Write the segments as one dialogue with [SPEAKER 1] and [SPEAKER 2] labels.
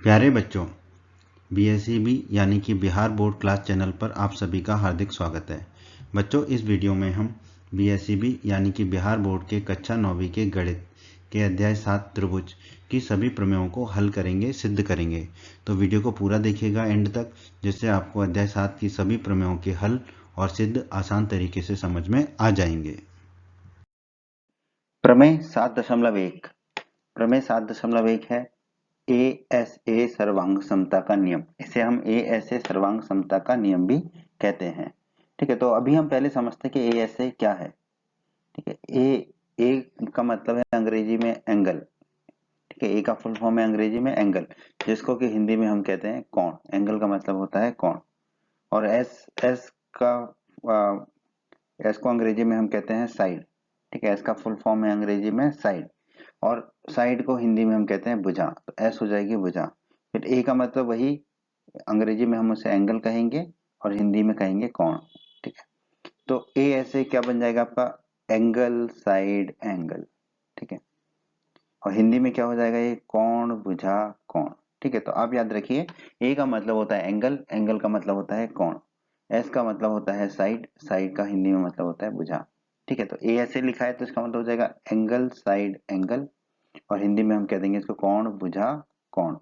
[SPEAKER 1] प्यारे बच्चों, BSEB यानी कि बिहार बोर्ड क्लास चैनल पर आप सभी का हार्दिक स्वागत है। बच्चों, इस वीडियो में हम BSEB यानी कि बिहार बोर्ड के कक्षा 9वीं के गणित के अध्याय 7 त्रिभुज की सभी प्रमेयों को हल करेंगे, सिद्ध करेंगे। तो वीडियो को पूरा देखिएगा एंड तक, जिससे आपको अध्याय 7 की सभी प्रमेयों के हल और सिद्ध आसान तरीके से समझ में आ जाएंगे।
[SPEAKER 2] प्रमेय 7.1 प्रमेय 7.1 है ASA सर्वांग समता का नियम। इसे हम ASA सर्वांग समता का नियम भी कहते हैं। ठीक है, तो अभी हम पहले समझते हैं कि ASA क्या है। ठीक है, ए का मतलब है अंग्रेजी में एंगल। ठीक है, ए का फुल फॉर्म है अंग्रेजी में एंगल, जिसको कि हिंदी में हम कहते हैं कोण। एंगल का मतलब होता है कोण। और एस का एस को अंग्रेजी में हम कहते हैं साइड। ठीक है, एस का फुल फॉर्म है अंग्रेजी में साइड, और साइड को हिंदी में हम कहते हैं भुजा। तो एस हो जाएगी भुजा। फिर ए का मतलब वही, अंग्रेजी में हम उसे एंगल कहेंगे और हिंदी में कहेंगे कोण। ठीक है, तो ए ऐसे क्या बन जाएगा आपका, एंगल साइड एंगल। ठीक है, और हिंदी में क्या हो जाएगा, ये कोण भुजा कोण। ठीक है, तो आप याद रखिए, ए का मतलब होता है एंगल, एंगल का मतलब होता है कोण। एस का मतलब होता है साइड, साइड का हिंदी में मतलब होता है भुजा। ठीक है, तो ए ऐसे लिखा है तो इसका मतलब हो जाएगा एंगल साइड एंगल, और हिंदी में हम कह देंगे इसको कोण भुजा कोण।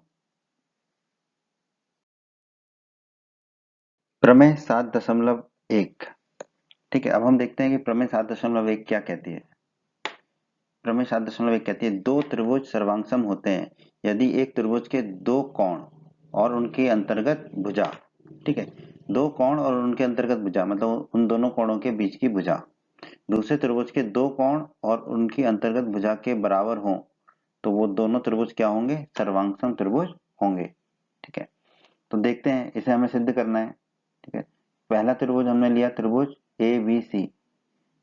[SPEAKER 2] प्रमेय 7.1। ठीक है, अब हम देखते हैं कि प्रमेय 7.1 क्या कहती है। प्रमेय 7.1 कहती है, दो त्रिभुज सर्वांगसम होते हैं यदि एक त्रिभुज के दो कोण और उनके अंतर्गत भुजा। ठीक है, दो कोण और उनके अंतर्गत भुजा मतलब उन दोनों कोणों के बीच की भुजा दूसरे त्रिभुज के दो कोण और उनकी अंतर्गत भुजा के बराबर हों, तो वो दोनों त्रिभुज क्या होंगे, सर्वांगसम त्रिभुज होंगे। ठीक है, तो देखते हैं, इसे हमें सिद्ध करना है। ठीक है, पहला त्रिभुज हमने लिया त्रिभुज ABC,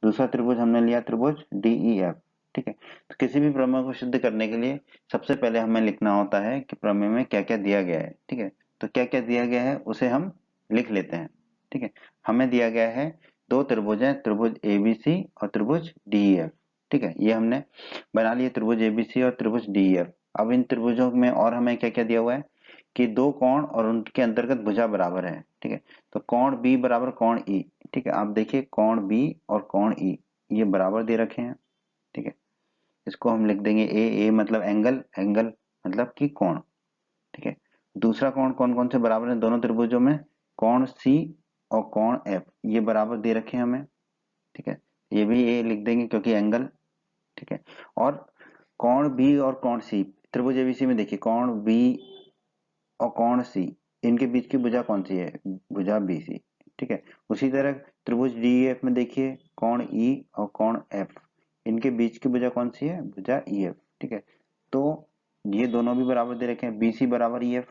[SPEAKER 2] दूसरा त्रिभुज हमने लिया त्रिभुज DEF। ठीक है, तो किसी भी प्रमेय को सिद्ध करने के लिए सबसे पहले हमें लिखना होता है कि प्रमेय में क्या क्या दिया गया है। ठीक है, तो क्या क्या दिया गया है उसे हम लिख लेते हैं। ठीक है, हमें दिया गया है दो त्रिभुज है, त्रिभुज ABC और त्रिभुज DEF। ठीक है, ये हमने बना लिए त्रिभुज ABC और त्रिभुज DEF। अब इन त्रिभुजों में और हमें क्या क्या दिया हुआ है कि दो कोण और उनके अंतर्गत भुजा बराबर है। ठीक है, तो कोण B बराबर कोण E। ठीक है, आप देखिए कोण B और कोण E ये बराबर दे रखे हैं। ठीक है, इसको हम लिख देंगे ए मतलब एंगल, एंगल मतलब कि कोण। ठीक है, दूसरा कोण कौन कौन से बराबर है दोनों त्रिभुजों में, कोण C और कोण F ये बराबर दे रखे हैं हमें। ठीक है, ये भी ए लिख देंगे क्योंकि एंगल। ठीक है, और कोण B और कोण C, त्रिभुज ABC में देखिए कोण B और कोण C इनके बीच की भुजा कौन सी है, भुजा BC। ठीक है, उसी तरह त्रिभुज DEF में देखिए कोण E और कोण F इनके बीच की भुजा कौन सी है, भुजा EF। ठीक है, तो ये दोनों भी बराबर दे रखे हैं BC बराबर EF।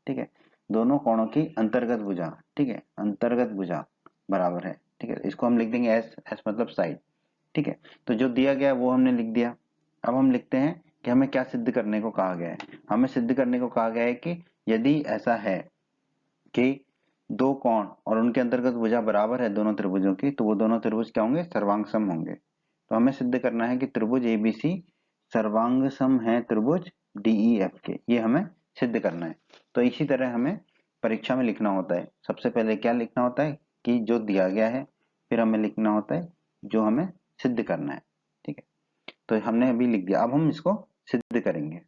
[SPEAKER 2] ठीक है, दोनों कोणों की अंतर्गत भुजा। ठीक है, अंतर्गत भुजा बराबर है। ठीक है, इसको हम लिख देंगे एस, एस मतलब साइड। ठीक है, तो जो दिया गया वो हमने लिख दिया। अब हम लिखते हैं कि हमें क्या सिद्ध करने को कहा गया है। हमें सिद्ध करने को कहा गया है कि यदि ऐसा है कि दो कोण और उनके अंतर्गत भुजा बराबर है दोनों त्रिभुजों की, तो वो दोनों त्रिभुज क्या होंगे, सर्वांगसम होंगे। तो हमें सिद्ध करना है कि त्रिभुज ABC सर्वांगसम है त्रिभुज DEF के, ये हमें सिद्ध करना है। तो इसी तरह हमें परीक्षा में लिखना होता है। सबसे पहले क्या लिखना होता है कि जो दिया गया है, फिर हमें लिखना होता है जो हमें सिद्ध करना है। ठीक है, तो हमने अभी लिख दिया, अब हम इसको सिद्ध करेंगे।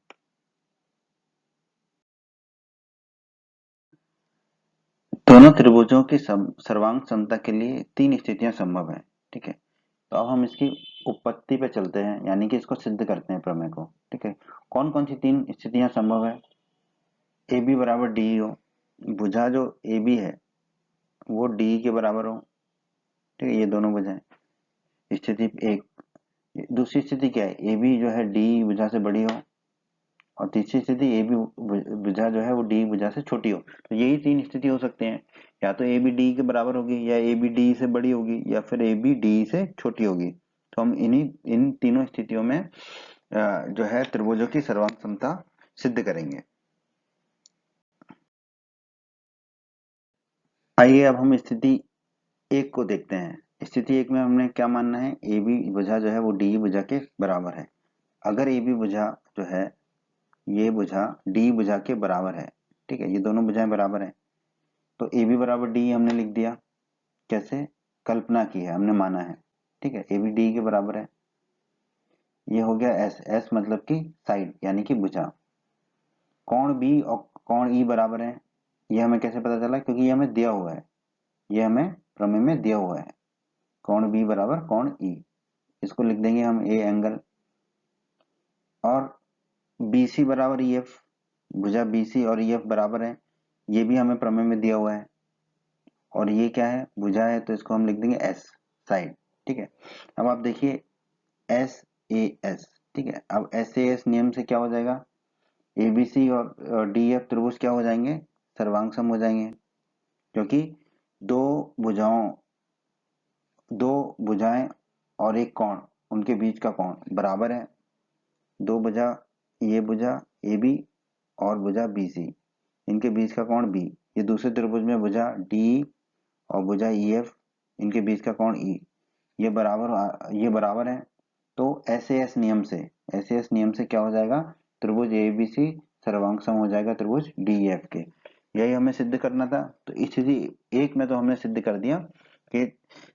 [SPEAKER 2] दोनों त्रिभुजों की सर्वांग समता के लिए तीन स्थितियां संभव है। ठीक है, तो अब हम इसकी उत्पत्ति पे चलते हैं, यानी कि इसको सिद्ध करते हैं प्रमेय को। ठीक है, कौन कौन सी तीन स्थितियां संभव है, ए बी बराबर डी हो, भुजा जो ए बी है वो डी के बराबर हो। ठीक है, ये दोनों भुजाएं, स्थिति एक। दूसरी स्थिति क्या है, ए बी जो है डी भुजा से बड़ी हो, और तीसरी स्थिति ए बी भुजा जो है वो डी भुजा से छोटी हो। तो यही तीन स्थिति हो सकते हैं, या तो ए बी डी के बराबर होगी, या ए बी डी से बड़ी होगी, या फिर ए बी डी से छोटी होगी। तो हम इन तीनों स्थितियों में जो है त्रिभुजों की सर्वांग समता सिद्ध करेंगे। आइए अब हम स्थिति एक को देखते हैं। स्थिति एक में हमने क्या मानना है, ए बी भुजा जो है वो डी भुजा के बराबर है। अगर ए बी भुजा जो है ये भुजा डी भुजा के बराबर है। ठीक है, ये दोनों भुजाएं बराबर हैं, तो ए बी बराबर डी हमने लिख दिया। कैसे? कल्पना की है, हमने माना है। ठीक है, ए बी डी के बराबर है। ये हो गया एस। एस मतलब कि साइड यानी कि भुजा। कोण बी और कोण ई बराबर है। ये हमें कैसे पता चला? क्योंकि ये हमें दिया हुआ है, ये हमें प्रमेय में दिया हुआ है। कोण बी बराबर कोण ई, इसको लिख देंगे हम ए एंगल। और बी सी बराबर ई एफ, भुजा बी सी और ई एफ बराबर है, ये भी हमें प्रमेय में दिया हुआ है। और ये क्या है? भुजा है, तो इसको हम लिख देंगे एस, साइड। ठीक है, अब आप देखिए एस ए एस। ठीक है, अब एस ए एस नियम से क्या हो जाएगा? ए बी सी और डी एफ त्रिभुज क्या हो जाएंगे? सर्वांग हो जाएंगे, क्योंकि दो भुजाओं दो भुजाएं और एक कोण, उनके बीच का कोण बराबर है। दो भुजा, ये भुजा ए बी और भुजा बी सी, इनके बीच का कोण बी। ये दूसरे त्रिभुज में भुजा डी और भुजा ई एफ, इनके बीच का कोण ई, ये बराबर है। तो एस नियम से क्या हो जाएगा? त्रिभुज ए बी सी सर्वांग सम हो जाएगा त्रिभुज डी एफ के। यही हमें सिद्ध करना था। तो स्थिति एक में तो हमने सिद्ध कर दिया कि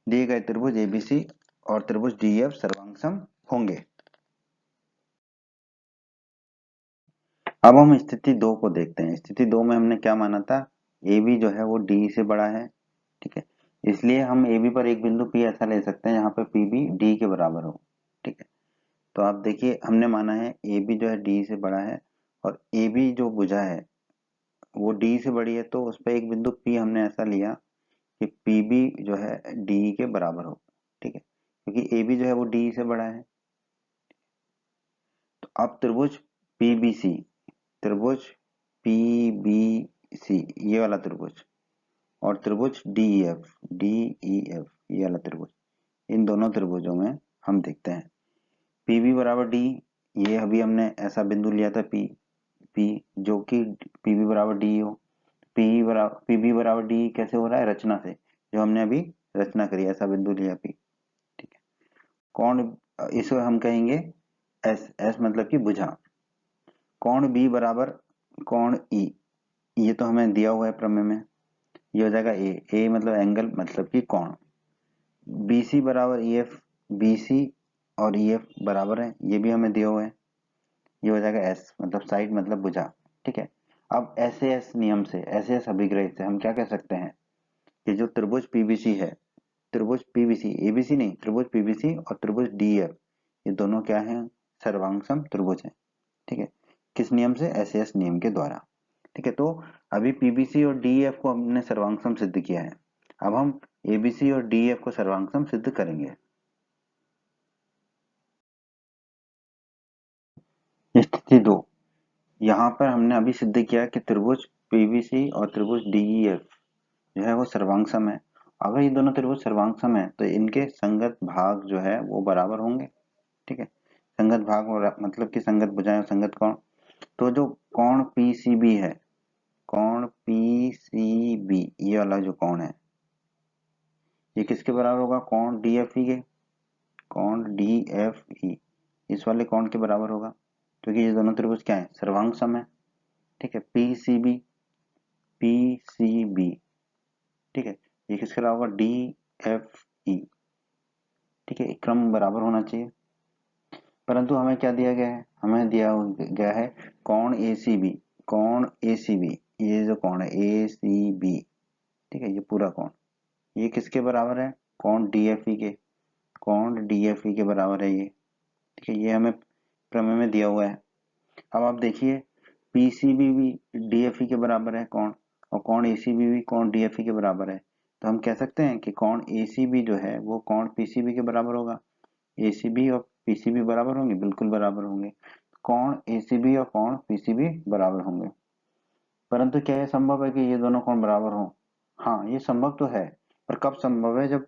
[SPEAKER 2] दिए गए त्रिभुज ए बी सी और त्रिभुज डी एफ सर्वांग सम होंगे। अब हम स्थिति 2 को देखते हैं। स्थिति 2 में हमने क्या माना था? ए बी जो है वो डी से बड़ा है। ठीक है, इसलिए हम ए बी पर एक बिंदु पी ऐसा ले सकते हैं जहां पर पी बी डी के बराबर हो। ठीक है, तो आप देखिए हमने माना है ए बी जो है डी से बड़ा है, और ए बी जो भुजा है वो डी से बड़ी है, तो उस पर एक बिंदु पी हमने ऐसा लिया कि पी बी जो है डी के बराबर हो। ठीक है, क्योंकि ए बी जो है वो डी से बड़ा है। तो अब त्रिभुज पी बी सी, ये वाला त्रिभुज, और त्रिभुज डी ई एफ, ये वाला त्रिभुज, इन दोनों त्रिभुजों में हम देखते हैं पी बी बराबर डी। ये अभी हमने ऐसा बिंदु लिया था पी पी जो कि पी बी बराबर डी हो। पी बी बराबर डी कैसे हो रहा है? रचना से, जो हमने अभी रचना करी, ऐसा बिंदु लिया पी। ठीक है, कौन, इसे हम कहेंगे एस। एस मतलब कि भुजा। कोण बी बराबर कोण ई, ये तो हमें दिया हुआ है प्रमेय में, ये हो जाएगा ए। ए मतलब एंगल, मतलब कि कोण। बी सी बराबर ई एफ, बी सी और ई एफ बराबर है, ये भी हमें दिया हुआ है, ये हो जाएगा एस मतलब साइड मतलब भुजा। ठीक है, अब एस नियम से, एस अभिग्रह से हम क्या कह सकते हैं कि जो त्रिभुज पीबीसी है, त्रिभुज पीबीसी, एबीसी नहीं, त्रिभुज पीबीसी और त्रिभुज डीएफ, ये दोनों क्या हैं? सर्वांग त्रिभुज हैं। ठीक है, किस नियम से? एस नियम के द्वारा। ठीक है, तो अभी पीबीसी और डीएफ को हमने सर्वांग सिद्ध किया है। अब हम एबीसी और डीएफ को सर्वांग सिद्ध करेंगे। स्थिति 2, यहाँ पर हमने अभी सिद्ध किया कि त्रिभुज पीबीसी और त्रिभुज डीईएफ जो है वो सर्वांग है। अगर ये दोनों त्रिभुज सर्वांग है तो इनके संगत भाग जो है वो बराबर होंगे। ठीक है, संगत भाग मतलब कि संगत भुजाएं और संगत कोण। तो जो कोण पीसीबी है, कोण पीसीबी, ये वाला जो कोण है, ये किसके बराबर होगा? कोण डीएफई के। कोण डीएफई इस वाले कोण के बराबर होगा, क्योंकि ये दोनों त्रिभुज क्या है? सर्वांग है। ठीक है, पीसीबी, पीसीबी, ठीक है, ये किसके बराबर होगा? D F E. ठीक है, क्रम बराबर होना चाहिए, परंतु हमें क्या दिया गया है? हमें दिया गया है कोण एसीबी। कोण एसीबी, ये जो कोण है एसीबी, ठीक है, ये पूरा कोण, ये किसके बराबर है? कोण डीएफई के। कोण डीएफई के बराबर है ये। ठीक है, ये हमें प्रमेय में दिया हुआ है। अब आप देखिए पीसीबी भी डीएफई के बराबर है कोण, और कोण एसीबी भी कोण डीएफई के बराबर है। तो हम कह सकते हैं कि कोण एसीबी जो है वो कोण पीसीबी के बराबर होगा। एसीबी और पीसीबी बराबर होंगे? बिल्कुल बराबर होंगे। कोण एसीबी और कोण पीसीबी बराबर होंगे। परंतु क्या यह संभव है कि ये दोनों कोण बराबर हों? हाँ, ये संभव तो है, पर कब संभव है? जब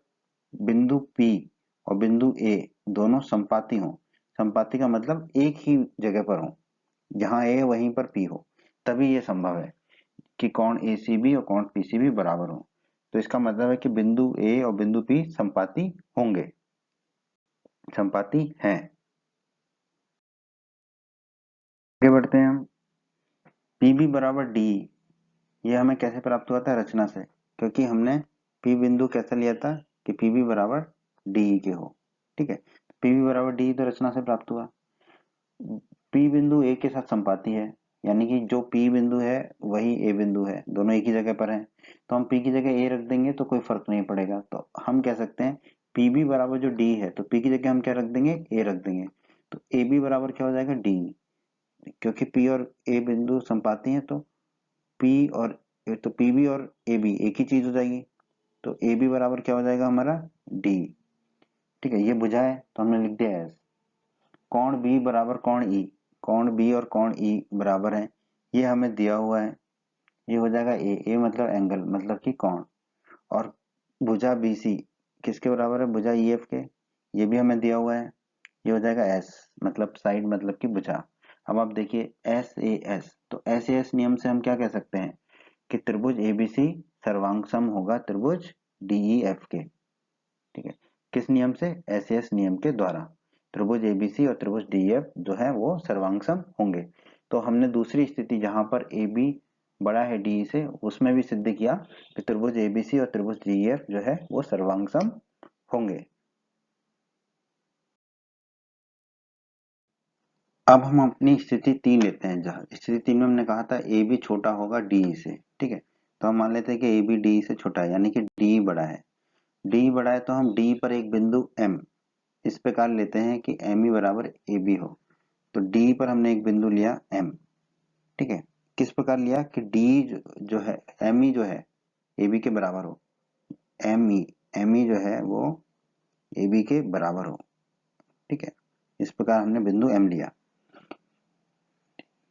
[SPEAKER 2] बिंदु P और बिंदु A दोनों संपाती हों। संपाती का मतलब एक ही जगह पर हो, जहां A वहीं पर P हो, तभी ये संभव है कि कोण ACB और कोण PCB बराबर हो। तो इसका मतलब है कि बिंदु A और बिंदु P संपाती होंगे, संपाती हैं। आगे बढ़ते हैं हम। पी बी बराबर डी, ये हमें कैसे प्राप्त हुआ था? रचना से, क्योंकि हमने पी बिंदु कैसे लिया था कि पी बी बराबर डी के हो। ठीक है, पी बी बराबर डी तो रचना से प्राप्त हुआ। पी बिंदु ए के साथ संपाती है, यानी कि जो पी बिंदु है वही ए बिंदु है, दोनों एक ही जगह पर हैं, तो हम पी की जगह ए रख देंगे तो कोई फर्क नहीं पड़ेगा। तो हम कह सकते हैं पी बी बराबर जो डी है, तो पी की जगह हम क्या रख देंगे? ए रख देंगे। तो ए बी बराबर क्या हो जाएगा? डी, क्योंकि पी और ए बिंदु संपाती हैं, तो पी और तो पी बी और ए बी एक ही चीज हो जाएगी। तो ए बी बराबर क्या हो जाएगा हमारा? डी। ठीक है, ये बुझा है तो हमने लिख दिया एस। कोण बी बराबर कोण ई, कोण बी और कोण ई बराबर है, ये हमें दिया हुआ है, ये हो जाएगा ए मतलब एंगल, मतलब कि कोण। और भुजा बी सी किसके बराबर है? भुजा ई एफ के, ये भी हमें दिया हुआ है, ये हो जाएगा एस मतलब साइड मतलब कि भुजा। अब आप देखिए एस ए एस, तो एस ए एस नियम से हम क्या कह सकते हैं कि त्रिभुज एबीसी सर्वांग होगा त्रिभुज डीई एफ के। ठीक है, किस नियम से? एस एस नियम के द्वारा त्रिभुज एबीसी और त्रिभुज डीएफ जो है वो सर्वांग होंगे। तो हमने दूसरी स्थिति जहां पर ए बी बड़ा है डी से, उसमें भी सिद्ध किया कि त्रिभुज एबीसी और त्रिभुज डीएफ जो है वो सर्वांग होंगे। अब हम अपनी स्थिति 3 लेते हैं, जहां स्थिति 3 में हमने कहा था ए बी छोटा होगा डी से। ठीक है, तो हम मान लेते हैं कि ए बी डी से छोटा है, यानी कि डी बड़ा है। डी बड़ा है तो हम डी पर एक बिंदु एम इस प्रकार लेते हैं कि एम ई बराबर ए बी हो। तो डी पर हमने एक बिंदु लिया एम। ठीक है, किस प्रकार लिया कि डी जो है एम ई जो है ए बी के बराबर हो, एम ई जो है वो ए बी के बराबर हो। ठीक है, इस प्रकार हमने बिंदु एम लिया।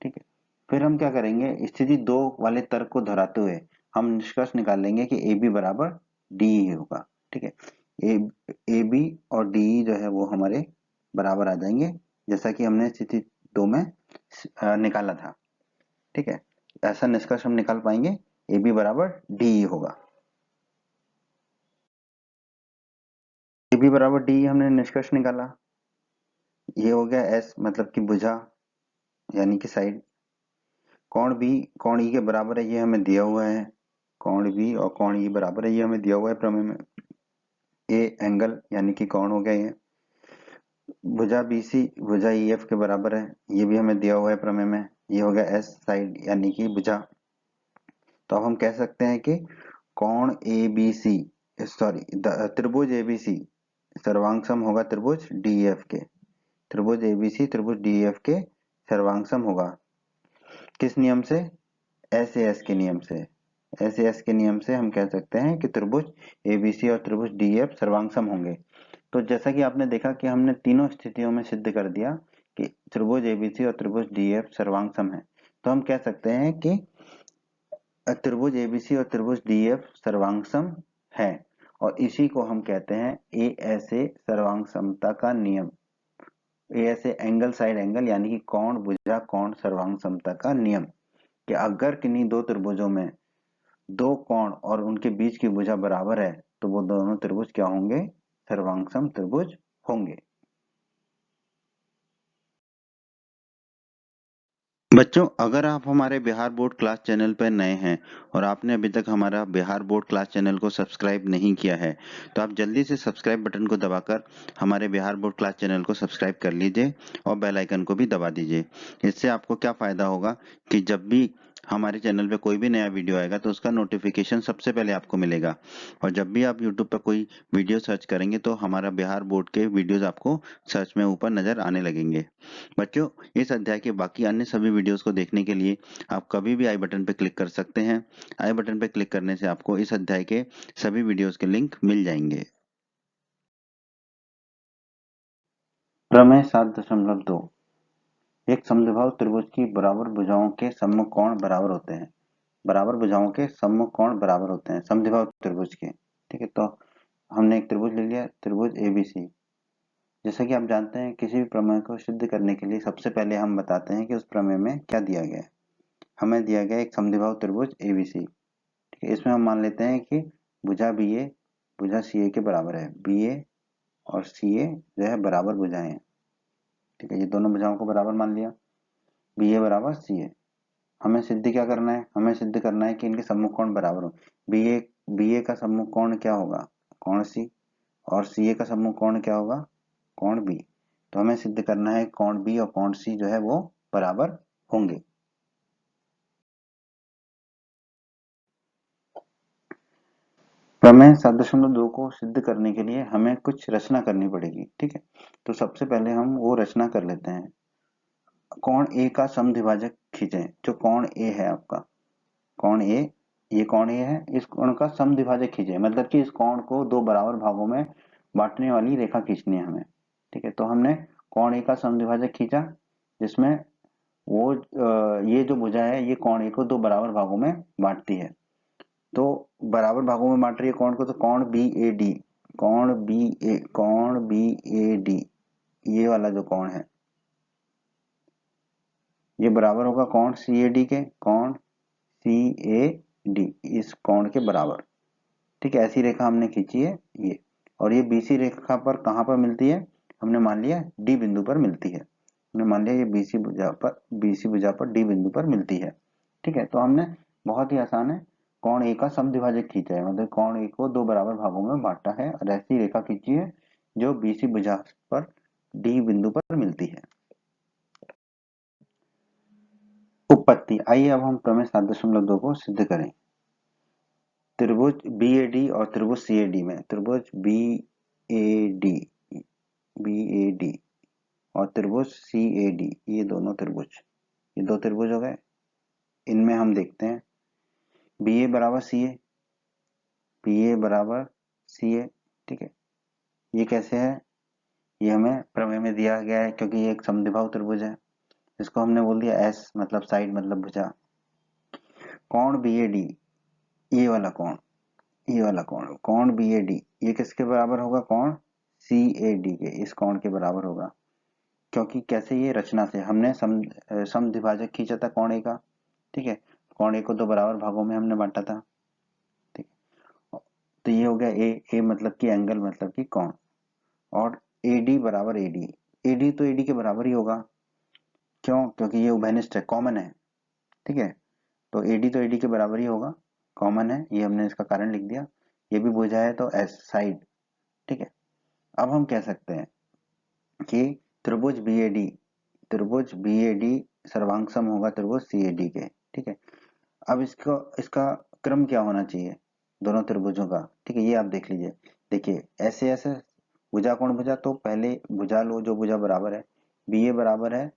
[SPEAKER 2] ठीक है, फिर हम क्या करेंगे? स्थिति 2 वाले तर्क को दोहराते हुए हम निष्कर्ष निकाल लेंगे कि ए बी बराबर डी ही होगा। ठीक है, ए बी और डी जो है वो हमारे बराबर आ जाएंगे, जैसा कि हमने स्थिति 2 में निकाला था। ठीक है, ऐसा निष्कर्ष हम निकाल पाएंगे, ए बी बराबर डी होगा। ए बी बराबर डी हमने निष्कर्ष निकाला, ये हो गया एस मतलब कि भुजा यानी कि साइड। कोण बी कोण ई के बराबर है, ये हमें दिया हुआ है, कोण बी और कोण ई बराबर है, ये हमें दिया हुआ है प्रमेय में। ए एंगल यानी कि कोण हो गया ये। भुजा बी सी भुजा ई एफ के बराबर है, ये भी हमें दिया हुआ है प्रमेय में, ये हो गया एस साइड यानी कि भुजा। तो अब हम कह सकते हैं कि कोण ए बी सी सॉरी त्रिभुज ए बी सी सर्वांग सम होगा त्रिभुज डी एफ के। त्रिभुज ए बी सी त्रिभुज डी एफ के सर्वांग सम होगा किस नियम से? एस ए एस के नियम से। एस ए एस के नियम से हम कह सकते हैं कि त्रिभुज ए बी सी और त्रिभुज डी एफ सर्वांग सम होंगे। तो जैसा कि आपने देखा कि हमने तीनों स्थितियों में सिद्ध कर दिया कि त्रिभुज एबीसी और त्रिभुज डीएफ सर्वांग सम है, तो हम कह सकते हैं कि त्रिभुज एबीसी और त्रिभुज डीएफ सर्वांग सम है, और इसी को हम कहते हैं ए ऐसे सर्वांग समता का नियम। ए ऐसे एंगल साइड एंगल यानी कि कोण भुजा कोण सर्वांग समता का नियम, कि अगर किन्हीं दो त्रिभुजों में दो कोण और उनके बीच की भुजा बराबर है तो वो दोनों त्रिभुज क्या होंगे? सर्वांग सम त्रिभुज होंगे। बच्चों, अगर आप हमारे बिहार बोर्ड क्लास चैनल पर नए हैं और आपने अभी तक हमारा बिहार बोर्ड क्लास चैनल को सब्सक्राइब नहीं किया है, तो आप जल्दी से सब्सक्राइब बटन को दबाकर हमारे बिहार बोर्ड क्लास चैनल को सब्सक्राइब कर लीजिए और बेल आइकन को भी दबा दीजिए। इससे आपको क्या फ़ायदा होगा कि जब भी हमारे चैनल पे कोई भी नया वीडियो आएगा तो उसका नोटिफिकेशन सबसे पहले आपको मिलेगा, और जब भी आप यूट्यूब पर कोई वीडियो सर्च करेंगे तो हमारा बिहार बोर्ड के वीडियोज़ आपको सर्च में ऊपर नज़र आने लगेंगे। बच्चों, इस अध्याय के बाकी अन्य सभी वीडियोस को देखने के लिए आप कभी भी आई बटन पर क्लिक कर सकते हैं। आई बटन पर क्लिक करने से आपको इस अध्याय के सभी वीडियोस के लिंक मिल जाएंगे। प्रमेय 7.2, एक समद्विबाहु त्रिभुज की बराबर भुजाओं के सम्मुख कोण बराबर होते हैं। बराबर भुजाओं के सम्मुख कोण बराबर होते हैं समद्विबाहु त्रिभुज के। ठीक है, तो हमने एक त्रिभुज ले लिया, त्रिभुज एबीसी। जैसा कि आप जानते हैं किसी भी प्रमेय को सिद्ध करने के लिए सबसे पहले हम बताते हैं कि उस प्रमेय में क्या दिया गया है। हमें दिया गया एक समद्विबाहु त्रिभुज एबीसी। ठीक है, इसमें हम मान लेते हैं कि भुजा बी ए भुजा सी ए के बराबर है। बी ए और सी ए जो है बराबर भुजाएं हैं। ठीक है, ये दोनों भुजाओं को बराबर मान लिया, बी ए बराबर सी ए। हमें सिद्ध क्या करना है, हमें सिद्ध करना है कि इनके सम्मुख कोण बराबर हो। बी ए का सम्मुख कोण क्या होगा, कोण सी, और सी ए का सम्मुख कोण क्या होगा, कोण बी। तो हमें सिद्ध करना है कोण बी और कोण सी जो है वो बराबर होंगे। प्रमेय 7.2 को सिद्ध करने के लिए हमें कुछ रचना करनी पड़ेगी, ठीक है। तो सबसे पहले हम वो रचना कर लेते हैं। कोण ए का समद्विभाजक खींचें। जो कोण ए है आपका, कोण ए, ये कोण ए है, इस कोण का समद्विभाजक खींचें, मतलब कि इस कोण को दो बराबर भागों में बांटने वाली रेखा खींचनी है हमें, ठीक है। तो हमने कोण ए का समद्विभाजक खींचा, जिसमें वो ये जो भुजा है ये कोण ए को दो बराबर भागों में बांटती है। तो बराबर भागों में बांट रही है कोण को, तो कोण बी ए डी, कोण बी ए डी, ये वाला जो कोण है ये बराबर होगा कोण सी ए डी के, कोण सी ए डी, इस कोण के बराबर, ठीक है। ऐसी रेखा हमने खींची है ये, और ये बीसी रेखा पर कहाँ पर मिलती है, हमने मान लिया डी बिंदु पर मिलती है। हमने मान लिया ये बीसी भुजा पर डी बिंदु पर मिलती है, ठीक है। तो हमने बहुत ही आसान है, कोण ए का समद्विभाजक खींचा है, मतलब कोण ए को दो बराबर भागों में बांटा है, और ऐसी रेखा खींची है जो बीसी भुजा पर डी बिंदु पर मिलती है। उपपत्ति, आइए अब हम प्रमेय 7.2 को सिद्ध करें। त्रिभुज बी ए डी और त्रिभुज सी ए डी में, त्रिभुज बी ए डी और त्रिभुज सी ए डी, ये दोनों त्रिभुज, ये दो त्रिभुज हो गए। इनमें हम देखते हैं बी ए बराबर सी ए, बी ए बराबर सी ए, ठीक है। ये कैसे है, ये हमें प्रमेय में दिया गया है, क्योंकि ये एक समद्विबाहु त्रिभुज है। इसको हमने बोल दिया एस, मतलब साइड, मतलब भुजा। कोण बी ए डी, ये वाला कोण, ये वाला कोण, कोण बी ए डी, ये किसके बराबर होगा, कोण सी ए डी के, इस कोण के बराबर होगा। क्योंकि कैसे, ये रचना से हमने समद्विभाजक खींचा था कोण ए का, ठीक है। कोण ए को दो बराबर भागों में हमने बांटा था, ठीक। तो ये हो गया ए मतलब कि एंगल, मतलब कि कोण, और ए डी बराबर ए डी, ए डी तो ए डी के बराबर ही होगा। क्यों, क्योंकि ये उभयनिष्ठ है, कॉमन है, ठीक है। तो ए डी तो ए डी के बराबर ही होगा, कॉमन है, ये हमने इसका कारण लिख दिया। ये भी भुजा है तो एस साइड, ठीक है। अब हम कह सकते हैं कि त्रिभुज बी ए डी सर्वांग सम होगा त्रिभुज सी ए डी के, ठीक है। अब इसका क्रम क्या होना चाहिए दोनों त्रिभुजों का, ठीक है, ये आप देख लीजिए। देखिए ऐसे ऐसे भुजा कोण भुजा, तो पहले भुजा लो जो भुजा बराबर है, बी ए बराबर है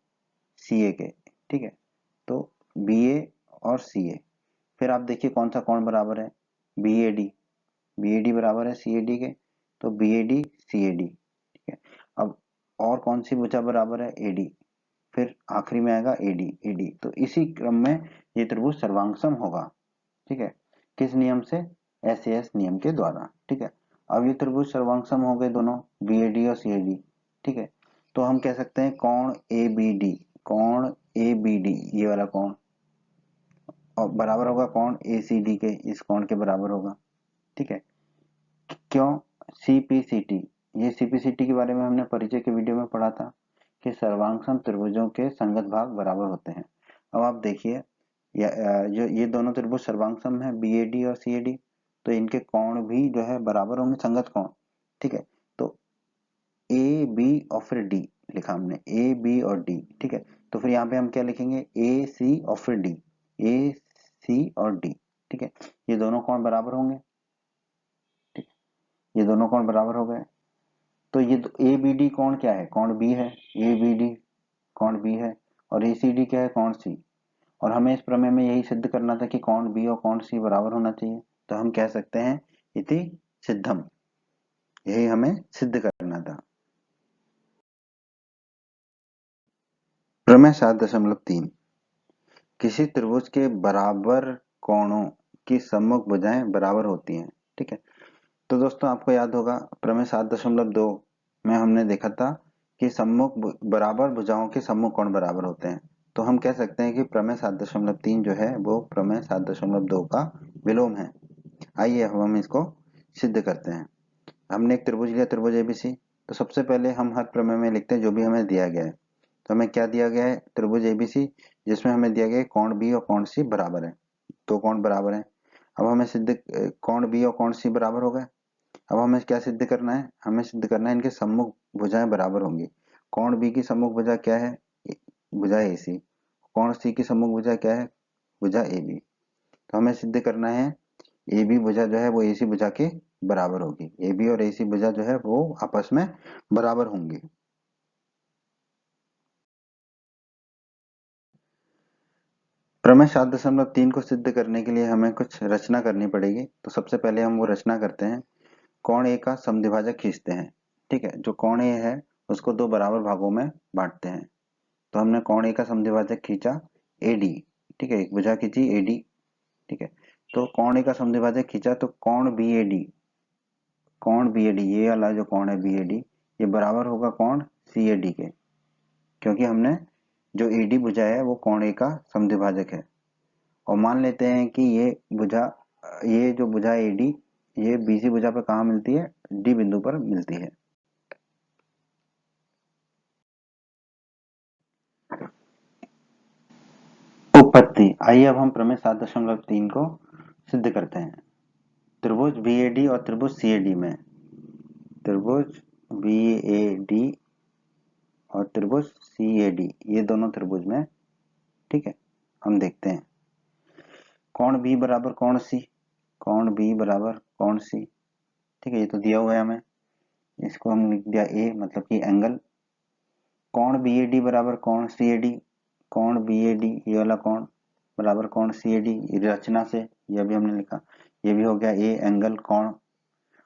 [SPEAKER 2] सी ए के, ठीक है। तो बी ए और सी ए, फिर आप देखिए कौन सा कोण बराबर है, B A D, B A D बराबर है सी ए डी के, तो B A D C A D, ठीक है। अब और कौन सी भुजा बराबर है, ए डी, फिर आखिरी में आएगा ए डी, तो इसी क्रम में ये त्रिभुज सर्वांगसम होगा, ठीक है। किस नियम से, एस ए एस नियम के द्वारा, ठीक है। अब ये त्रिभुज सर्वांगसम हो गए दोनों, बी ए डी और सी ए डी, ठीक है। तो हम कह सकते हैं कोण ए बी डी, कोण ए बी डी, ये वाला कोण, और बराबर होगा कोण ए सी डी के, इस कोण के बराबर होगा, ठीक है। क्यों, सीपीसीटी, ये सीपीसीटी के बारे में हमने परिचय के वीडियो में पढ़ा था कि सर्वांगसम त्रिभुजों के संगत भाग बराबर होते हैं। अब आप देखिए जो ये दोनों त्रिभुज सर्वांगसम है बी ए डी और सी ए डी, तो इनके कोण भी जो है बराबर होंगे, संगत कोण, ठीक है। तो ए बी और फिर डी लिखा हमने, ए बी और डी, ठीक है। तो फिर यहाँ पे हम क्या लिखेंगे, ए सी और फिर डी, ए सी और डी, ठीक है। ये दोनों कोण बराबर होंगे, ठीक, ये दोनों कोण बराबर हो गए। तो ये ए बी डी कोण क्या है, कोण बी है, ए बी डी कोण बी है, और ए सी डी क्या है, कोण सी। और हमें इस प्रमेय में यही सिद्ध करना था कि कोण बी और कोण सी बराबर होना चाहिए। तो हम कह सकते हैं इति सिद्धम, यही हमें सिद्ध करना था। प्रमेय 7.3, किसी त्रिभुज के बराबर कोणों की सम्मुख भुजाएं बराबर होती हैं, ठीक है। तो दोस्तों आपको याद होगा प्रमेय 7.2 में हमने देखा था कि सम्मुख बराबर भुजाओं के सम्मुख कोण बराबर होते हैं। तो हम कह सकते हैं कि प्रमेय 7.3 जो है वो प्रमेय 7.2 का विलोम है। आइए अब हम इसको सिद्ध करते हैं। हमने एक त्रिभुज लिया, त्रिभुज एबीसी। तो सबसे पहले हम हर प्रमेय में लिखते हैं जो भी हमें दिया गया है। तो हमें क्या दिया गया है, त्रिभुज एबीसी, जिसमें हमें दिया गया है कोण बी और कोण सी बराबर है, दो कोण बराबर हैं। अब हमें सिद्ध कोण बी और कोण सी बराबर हो गए। अब हमें क्या सिद्ध करना है, हमें सिद्ध करना है इनके सम्मुख भुजाएं बराबर होंगी। कोण बी की सम्मुख भुजा क्या है, भुजा ए सी। कोण सी की सम्मुख भुजा क्या है, भुजा ए बी। तो हमें सिद्ध करना है ए बी भुजा जो है वो ए सी भुजा के बराबर होगी, ए बी और ए सी भुजा जो है वो आपस में बराबर होंगी। प्रमेय 7.3 को सिद्ध करने के लिए हमें कुछ रचना करनी पड़ेगी। तो सबसे पहले हम वो रचना करते हैं, कोण ए का समद्विभाजक खींचते हैं। ठीक है, जो कोण ए है उसको दो बराबर भागों में बांटते हैं। तो हमने कोण ए का समद्विभाजक खींचा एडी। ठीक है, एक भुजा खींची एडी। ठीक है, तो कोण ए का समद्विभाजक खींचा तो कोण बी एडी, कोण बी एडी ये वाला जो कोण है बी एडी ये बराबर होगा कोण सी एडी के, क्योंकि हमने जो एडी भुजा है वो कोण ए का समद्विभाजक है। और मान लेते हैं कि ये जो भुजा एडी ये बीसी भुजा पर कहाँ मिलती है, डी बिंदु पर मिलती है। उपपत्ति, आइए अब हम प्रमेय 7.3 को सिद्ध करते हैं। त्रिभुज बीएडी और त्रिभुज सीएडी में, त्रिभुज बीएडी और त्रिभुज सीएडी ये दोनों त्रिभुज में, ठीक है, हम देखते हैं कोण बी बराबर कोण सी, कोण बी बराबर कोण सी। ठीक है, ये तो दिया हुआ है हमें, इसको हम लिख दिया ए मतलब कि एंगल। कोण बी ए डी बराबर कोण सी ए डी, कोण बी ए डी ये वाला कोण बराबर कोण सी ए डी, रचना से यह भी हमने लिखा, ये भी हो गया ए एंगल कोण।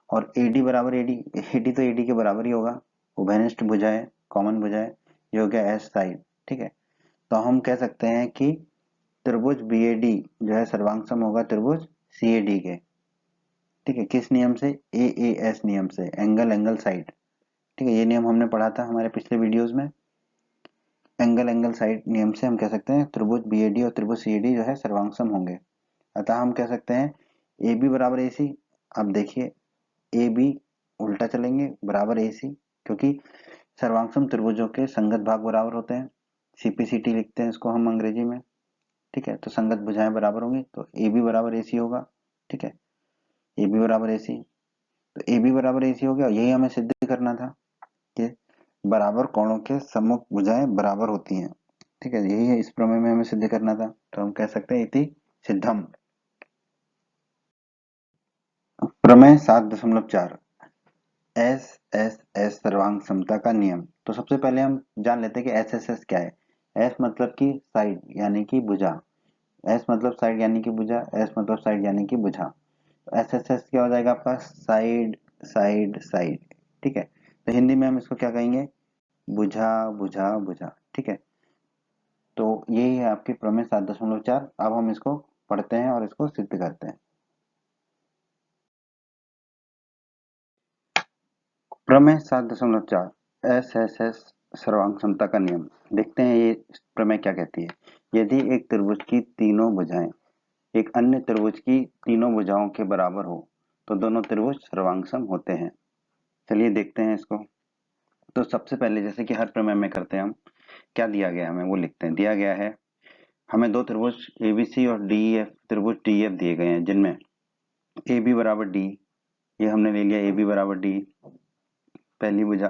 [SPEAKER 2] और ए डी बराबर ए डी, ए डी तो ए डी के बराबर ही होगा, उभयनिष्ठ भुजा है, कॉमन भुजा है, ये हो गया एस साइड। ठीक है, तो हम कह सकते हैं कि त्रिभुज बी ए डी जो है सर्वांग सम होगा त्रिभुज सी ए डी के। ठीक है, किस नियम से, ए ए एस नियम से, एंगल एंगल साइड। ठीक है, ये नियम हमने पढ़ा था हमारे पिछले वीडियोस में। एंगल एंगल साइड नियम से हम कह सकते हैं त्रिभुज बीएडी और त्रिभुज सीएडी जो है सर्वांगसम होंगे। अतः हम कह सकते हैं ए बी बराबर ए सी। अब देखिए ए बी उल्टा चलेंगे बराबर ए सी, क्योंकि सर्वांगसम त्रिभुजों के संगत भाग बराबर होते हैं, सीपीसीटी लिखते हैं इसको हम अंग्रेजी में। ठीक है, तो संगत भुजाएं बराबर होंगी, तो ए बी बराबर ए सी होगा। ठीक है, ए बी बराबर ए सी, तो ए बी बराबर ए सी हो गया। यही हमें सिद्ध करना था कि बराबर कोणों के सम्मुख भुजाएं बराबर होती हैं। ठीक है, यही है इस प्रमेय में हमें सिद्ध करना था, तो हम कह सकते हैं इति सिद्धम। प्रमेय 7.4 एस एस एस सर्वांग समता का नियम। तो सबसे पहले हम जान लेते हैं कि एस एस एस क्या है। एस मतलब कि साइड यानी कि भुजा, एस मतलब साइड यानी कि भुजा, एस मतलब साइड यानी कि भुजा। तो एस एस एस क्या हो जाएगा आपका, साइड साइड साइड। ठीक है, तो हिंदी में हम इसको क्या कहेंगे, भुजा भुजा भुजा। ठीक है, तो यही है आपकी प्रमेय 7.4। अब हम इसको पढ़ते हैं और इसको सिद्ध करते हैं। प्रमेय 7.4 एस एस एस सर्वांग समता का नियम। देखते हैं ये प्रमेय क्या कहती है। यदि एक त्रिभुज की तीनों भुजाएं एक अन्य त्रिभुज की तीनों भुजाओं के बराबर हो तो दोनों त्रिभुज सर्वांगसम होते हैं। चलिए देखते हैं इसको। तो सबसे पहले जैसे कि हर प्रमेय में करते हैं हम, क्या दिया गया हमें वो लिखते हैं। दिया गया है हमें दो त्रिभुज एबीसी और डीईएफ, त्रिभुज डीएफ दिए गए हैं जिनमें ए बी बराबर डी, ये हमने ले लिया ए बी बराबर डी, पहली भुजा,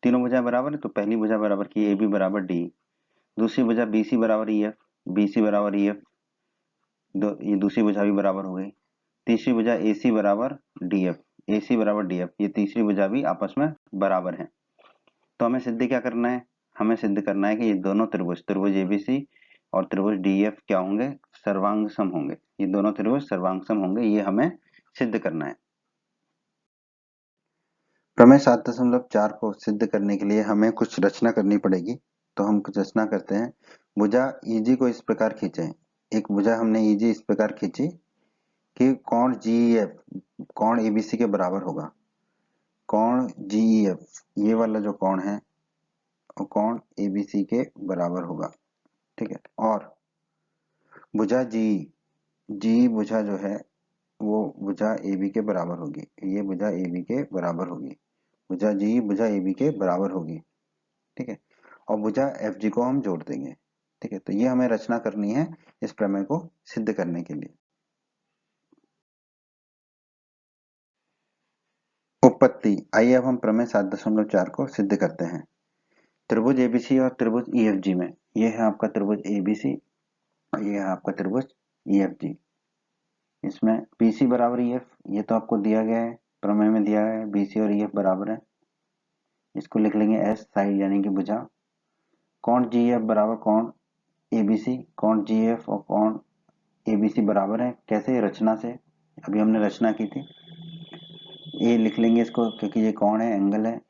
[SPEAKER 2] तीनों भुजाएं बराबर है तो पहली भुजा बराबर की ए बी बराबर डी। दूसरी भुजा बी सी बराबर ई एफ, बी सी बराबर ई एफ, ये दूसरी भुजा भी बराबर हो गई। तीसरी भुजा ए सी बराबर डी एफ, ए सी बराबर डी एफ, ये तीसरी भुजा भी आपस में बराबर है। तो हमें सिद्ध क्या करना है, हमें सिद्ध करना है कि ये दोनों त्रिभुज, त्रिभुज एबीसी और त्रिभुज डीएफ क्या होंगे, सर्वांग सम होंगे। ये दोनों त्रिभुज सर्वांग सम होंगे, ये हमें सिद्ध करना है। प्रमेय 7.4 को सिद्ध करने के लिए हमें कुछ रचना करनी पड़ेगी। तो हम कुछ रचना करते हैं। भुजा ईजी को इस प्रकार खींचे, एक भुजा हमने ईजी इस प्रकार खींची कि कोण जीईएफ कोण एबीसी के बराबर होगा। कोण जीईएफ ये वाला जो कोण है वो कोण एबीसी के बराबर होगा। ठीक है, और भुजा जी, जी भुजा जो है वो भुजा ए बी के बराबर होगी, ये भुजा ए बी के बराबर होगी, भुजा जी भुजा ए बी के बराबर होगी। ठीक है, और भुजा एफ जी को हम जोड़ देंगे। ठीक है, तो ये हमें रचना करनी है इस प्रमेय को सिद्ध करने के लिए। उपपत्ति। आइए अब हम प्रमेय 7.4 को सिद्ध करते हैं। त्रिभुज एबीसी और त्रिभुज ईएफजी में, ये है आपका त्रिभुज एबीसी और ये है आपका त्रिभुज ईएफजी। इसमें बीसी बराबर ईएफ, ये तो आपको दिया गया है, प्रमेय में दिया है बीसी और ईएफ बराबर है। इसको लिख लेंगे एस साइड यानी कि भुजा। कोण जीएफ बराबर कोण एबीसी, कोण जीएफ और कोण एबीसी बराबर है। कैसे? रचना से, अभी हमने रचना की थी। ए लिख लेंगे इसको क्योंकि ये कोण है, एंगल है।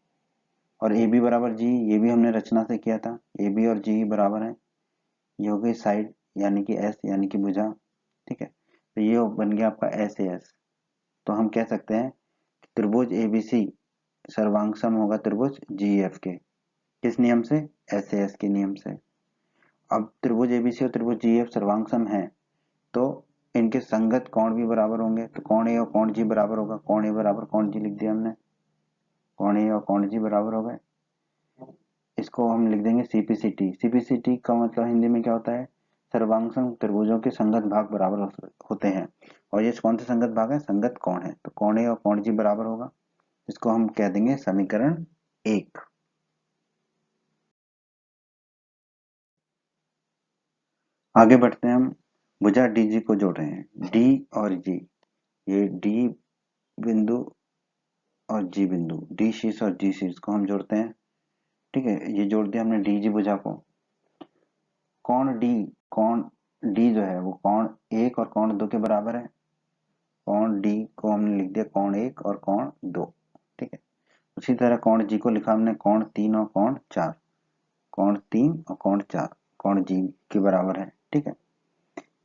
[SPEAKER 2] और ए बी बराबर जी, ये भी हमने रचना से किया था। ए बी और जी बराबर है, ये हो गई साइड यानी कि एस यानी कि भुजा। ठीक है, तो ये बन गया आपका एस ए एस। तो हम कह सकते हैं त्रिभुज एबीसी सर्वांग होगा त्रिभुज जीएफ के। किस नियम से? एस ए एस के नियम से। अब त्रिभुज एबीसी और त्रिभुज जीएफ सर्वांग है, तो इनके संगत कोण भी बराबर होंगे। तो कोण ए और कोण जी बराबर होगा। कोण ए बराबर कोण जी लिख दिया हमने, कोण ए और कोण जी बराबर हो गए। इसको हम लिख देंगे सीपीसीटी। सीपीसीटी का मतलब हिंदी में क्या होता है? सर्वांग त्रिभुजों के संगत भाग बराबर होते हैं। और ये कौन से संगत भाग है? संगत कोण है। तो कोण ए और कोण जी बराबर होगा। इसको हम कह देंगे समीकरण 1। आगे बढ़ते हैं, हम भुजा डीजी को जोड़ रहे हैं। डी और जी, ये डी बिंदु और जी बिंदु, डी शीर्ष और जी शीर्ष को हम जोड़ते हैं। ठीक है, ये जोड़ दिया हमने डी जी भुजा को। कोण डी जो है वो कोण 1 और कोण 2 के बराबर है। कोण डी को हमने लिख दिया कोण 1 और कोण 2। ठीक है, उसी तरह कोण जी को लिखा हमने कोण 3 और कोण 4। कोण 3 और कोण 4 कोण जी के बराबर है। ठीक है,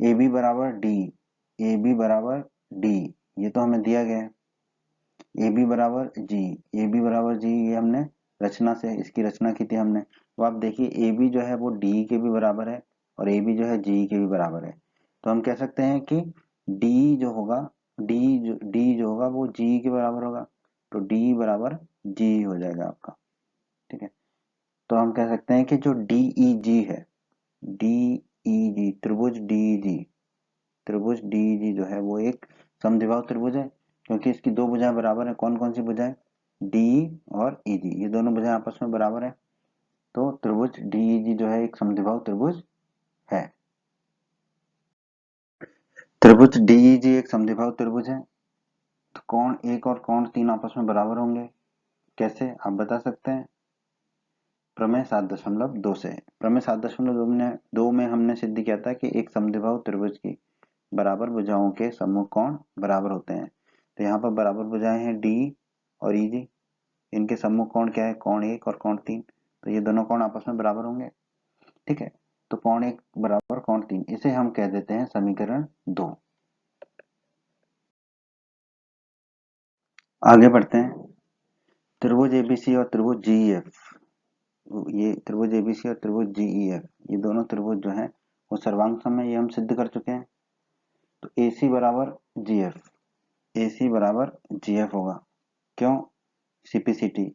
[SPEAKER 2] ए बी बराबर डी, ए बी बराबर डी, ये तो हमें दिया गया है। ए बी बराबर जी, ए बी बराबर जी, ये हमने रचना से इसकी रचना की थी हमने। तो आप देखिए ए बी जो है वो डी के भी बराबर है और ए बी जो है जी के भी बराबर है। तो हम कह सकते हैं कि डी जो होगा, डी जो होगा वो जी के बराबर होगा। तो डी बराबर जी हो जाएगा आपका। ठीक है, तो हम कह सकते हैं कि जो डी ई जी है, डी ई जी त्रिभुज डी जी, त्रिभुज डी जी जो है वो एक समद्विबाहु त्रिभुज है, क्योंकि इसकी दो भुजाएं बराबर है। कौन कौन सी भुजाएं? डी और ई जी, ये दोनों भुजाएं आपस में बराबर है। तो त्रिभुज डी ई जी जो है एक समद्विबाहु त्रिभुज है। त्रिभुज डी ई जी एक समद्विबाहु त्रिभुज है, तो कोण 1 और कोण 3 आपस में बराबर होंगे। कैसे आप बता सकते हैं? प्रमेय 7.2 से। प्रमेय 7.2 में हमने सिद्ध किया था कि एक समद्विबाहु त्रिभुज की बराबर भुजाओं के समूह कोण बराबर होते हैं। तो यहाँ पर बराबर भुजाएं हैं डी और ई जी, इनके सम्मुख कोण क्या है? कोण 1 और कोण 3। तो ये दोनों कोण आपस में बराबर होंगे। ठीक है, तो कोण 1 बराबर कोण 3, इसे हम कह देते हैं समीकरण 2। आगे बढ़ते हैं, त्रिभुज एबीसी और त्रिभुज जीईएफ, ये त्रिभुज एबीसी और त्रिभुज जीईएफ, ये दोनों त्रिभुज जो हैं वो सर्वांग सम है, ये हम सिद्ध कर चुके हैं। तो AC बराबर जीएफ, AC बराबर जीएफ होगा। क्यों? सीपीसीटी,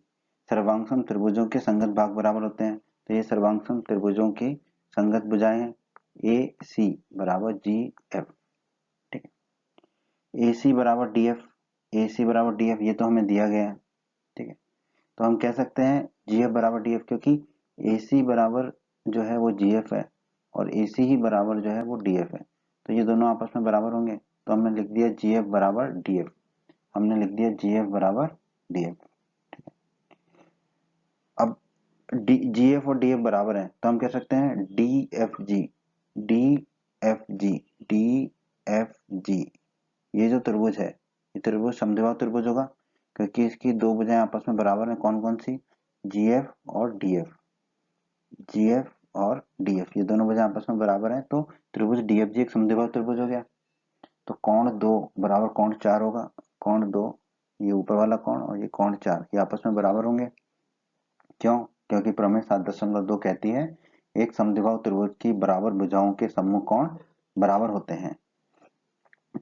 [SPEAKER 2] सर्वांगसम त्रिभुजों के संगत भाग बराबर होते हैं। तो ये सर्वांगसम त्रिभुजों की संगत भुजाएं हैं। ए सी बराबर जी एफ। ठीक है, ए सी बराबर डी एफ, ए सी बराबर डी एफ, ये तो हमें दिया गया है। ठीक है, तो हम कह सकते हैं जी एफ बराबर डी एफ, क्योंकि ए सी बराबर जो है वो जी एफ है और ए सी ही बराबर जो है वो डी एफ है। तो ये दोनों आपस में बराबर होंगे। तो हमने लिख दिया जी एफ बराबर डी एफ, हमने लिख दिया जी एफ बराबर डी एफ। अब जी एफ और डी एफ बराबर है, तो हम कह सकते हैं D F G, D F G, D F G, ये जो त्रिभुज है ये त्रिभुज समद्विबाहु त्रिभुज होगा, क्योंकि इसकी दो भुजाएं आपस में बराबर हैं। कौन कौन सी? जी एफ और डी एफ, जी एफ और डी एफ, ये दोनों भुजाएं आपस में बराबर हैं। तो त्रिभुज डी एफ जी एक समद्विबाहु त्रिभुज हो गया। तो कोण 2 बराबर कोण 4 होगा। कोण 2, ये ऊपर वाला कोण और ये कोण 4, ये आपस में बराबर होंगे। क्यों? क्योंकि प्रमेय 7.2 कहती है एक समद्विबाहु त्रिभुज की बराबर भुजाओं के सम्मुख कोण बराबर होते हैं।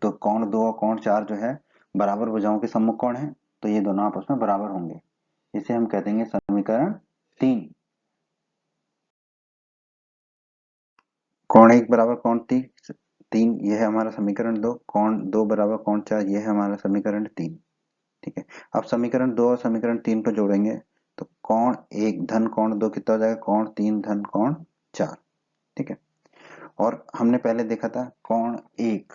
[SPEAKER 2] तो कोण 2 और कोण 4 जो है बराबर भुजाओं के सम्मुख कोण है, तो ये दोनों आपस में बराबर होंगे। इसे हम कह देंगे समीकरण 3। कोण 1 बराबर कोण 3, यह है हमारा समीकरण 2। कोण 2 बराबर कोण 4, यह है हमारा समीकरण 3। ठीक है, अब समीकरण 2 और समीकरण 3 को जोड़ेंगे तो कोण 1 धन कोण 2 कितना हो जाएगा, कोण 3 धन कोण 4। ठीक है, और हमने पहले देखा था कोण 1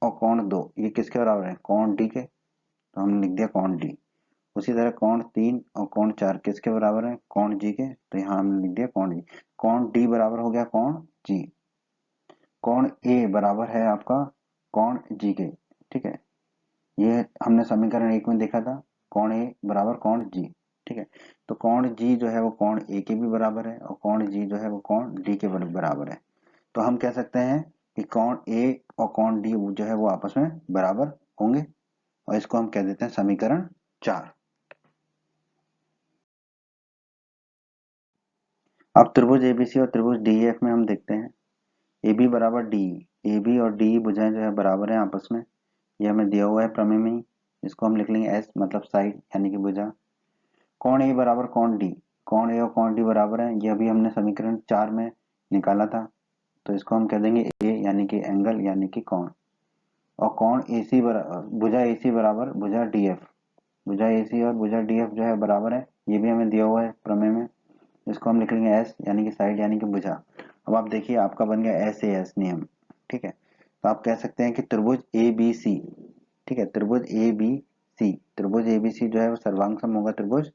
[SPEAKER 2] और कोण 2 ये किसके बराबर है, कोण डी के, तो हमने लिख दिया कोण डी। उसी तरह कोण 3 और कोण 4 किसके बराबर है, कोण जी के, तो यहाँ हमने लिख दिया कोण जी। कोण डी बराबर हो गया कोण जी। कोण ए बराबर है आपका कोण जी के। ठीक है, ये हमने समीकरण 1 में देखा था, कोण ए बराबर कोण जी। ठीक है, तो कोण जी जो है वो कोण ए के भी बराबर है और कोण जी जो है वो कोण डी के बराबर है। तो हम कह सकते हैं कि कोण ए और कोण डी जो है वो आपस में बराबर होंगे और इसको हम कह देते हैं समीकरण 4। अब त्रिभुज एबीसी और त्रिभुज डीईएफ में हम देखते हैं AB बराबर DE, AB और DE भुजाएं जो है बराबर है आपस में, ये हमें दिया हुआ है प्रमेय में ही। इसको हम लिख लेंगे S मतलब साइड यानी कि भुजा। कोण A बराबर कोण D, कोण A और कोण D बराबर है, ये अभी हमने समीकरण 4 में निकाला था, तो इसको हम कह देंगे A यानी कि एंगल यानी कि कोण। और कोण AC भुजा AC बराबर भुजा DF, भुजा AC और भुजा DF जो है बराबर है, ये भी हमें दिया हुआ है प्रमेय में। इसको हम लिख लेंगे S यानी कि साइड यानी कि भुजा। अब आप देखिए आपका बन गया SAS नियम। ठीक है, तो आप कह सकते हैं कि त्रिभुज ABC, ठीक है, त्रिभुज ABC, त्रिभुज ABC जो है वो सर्वांग होगा त्रिभुज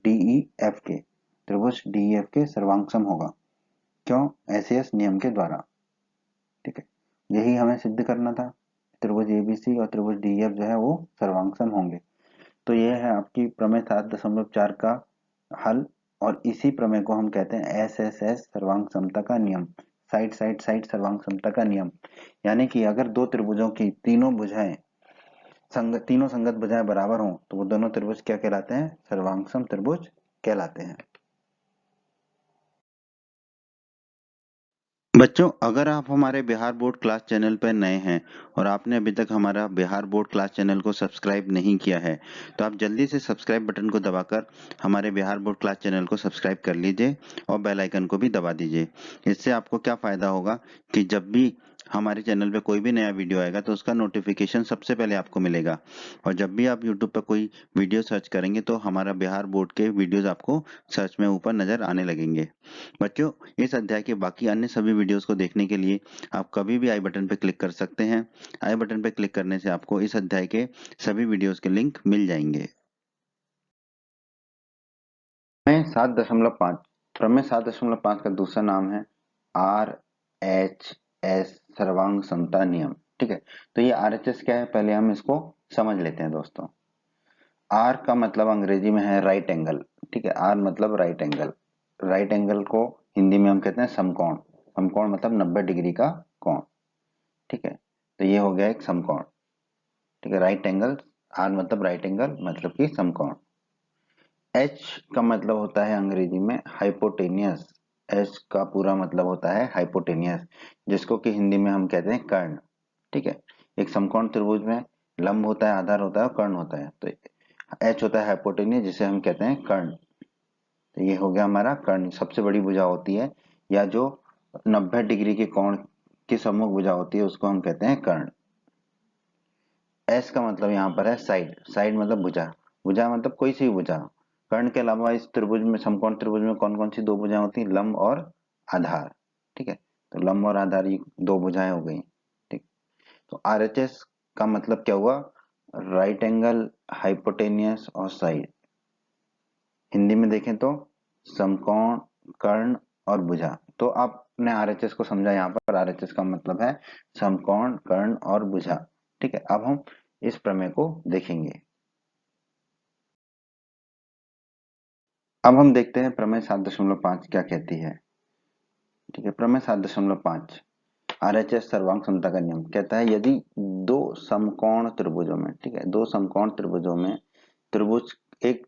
[SPEAKER 2] DEF के, त्रिभुज DEF के सर्वांग होगा। क्यों, SAS नियम के द्वारा। ठीक है, यही हमें सिद्ध करना था, त्रिभुज ABC और त्रिभुज DEF जो है वो सर्वांग होंगे। तो यह है आपकी प्रमेय 7.4 का हल, और इसी प्रमेय को हम कहते हैं SSS सर्वांग समता का नियम, साइड साइड साइड सर्वांग समता का नियम। यानी कि अगर दो त्रिभुजों की तीनों संगत भुजाएं बराबर हों तो वो दोनों त्रिभुज क्या कहलाते हैं, सर्वांग त्रिभुज कहलाते हैं।
[SPEAKER 1] बच्चों, अगर आप हमारे बिहार बोर्ड क्लास चैनल पर नए हैं और आपने अभी तक हमारा बिहार बोर्ड क्लास चैनल को सब्सक्राइब नहीं किया है, तो आप जल्दी से सब्सक्राइब बटन को दबाकर हमारे बिहार बोर्ड क्लास चैनल को सब्सक्राइब कर लीजिए और बेल आइकन को भी दबा दीजिए। इससे आपको क्या फ़ायदा होगा कि जब भी हमारे चैनल पे कोई भी नया वीडियो आएगा तो उसका नोटिफिकेशन सबसे पहले आपको मिलेगा, और जब भी आप यूट्यूब पर कोई वीडियो सर्च करेंगे तो हमारा बिहार बोर्ड के वीडियोज़ आपको सर्च में ऊपर नज़र आने लगेंगे। बच्चों, इस अध्याय के बाकी अन्य सभी वीडियोस को देखने के लिए आप कभी भी आई बटन पर क्लिक कर सकते हैं। आई बटन पर क्लिक करने से आपको इस अध्याय के सभी वीडियोस के लिंक मिल जाएंगे।
[SPEAKER 2] प्रमेय 7.5, प्रमेय 7.5 का दूसरा नाम है RHS सर्वांग समता नियम। ठीक है, तो ये RHS क्या है पहले हम इसको समझ लेते हैं दोस्तों। R का मतलब अंग्रेजी में है राइट एंगल। ठीक है, R मतलब राइट एंगल। राइट एंगल को हिंदी में हम कहते हैं समकोण। समकोण मतलब 90 डिग्री का कोण। ठीक है, तो ये हो गया एक समकोण। ठीक है, राइट एंगल, R मतलब राइट एंगल मतलब कि समकोण। H का मतलब होता है अंग्रेजी में हाइपोटेनियस। H का पूरा मतलब होता है हाइपोटेनियस, जिसको कि हिंदी में हम कहते हैं कर्ण। ठीक है, एक समकोण त्रिभुज में लंब होता है, आधार होता है और कर्ण होता है, तो H होता है हाइपोटेनियस जिसे हम कहते हैं कर्ण। तो ये हो गया हमारा कर्ण, सबसे बड़ी भुजा होती है या जो 90 डिग्री के कोण की सम्मुख भुजा होती है उसको हम कहते हैं कर्ण। S का मतलब यहाँ पर है साइड। साइड मतलब भुजा, भुजा मतलब कोई सी भुजा। कर्ण के अलावा इस त्रिभुज में, समकोण त्रिभुज में कौन कौन सी दो भुजाएं होती हैं, लंब और आधार। ठीक है, तो लंब और आधार ये दो भुजाएं हो गई। ठीक, तो RHS का मतलब क्या हुआ, राइट एंगल, हाइपोटेनियस और साइड। हिंदी में देखें तो समकोण, कर्ण और भुजा। तो आपने RHS को समझा, यहाँ पर RHS का मतलब है समकोण, कर्ण और भुजा। ठीक है, अब हम इस प्रमेय को देखेंगे। अब हम देखते हैं प्रमेय 7.5 क्या कहती है। ठीक है, प्रमेय 7.5 RHS सर्वांग समता का नियम कहता है यदि दो समकोण त्रिभुजों में, ठीक है, दो समकोण त्रिभुजों में त्रिभुज एक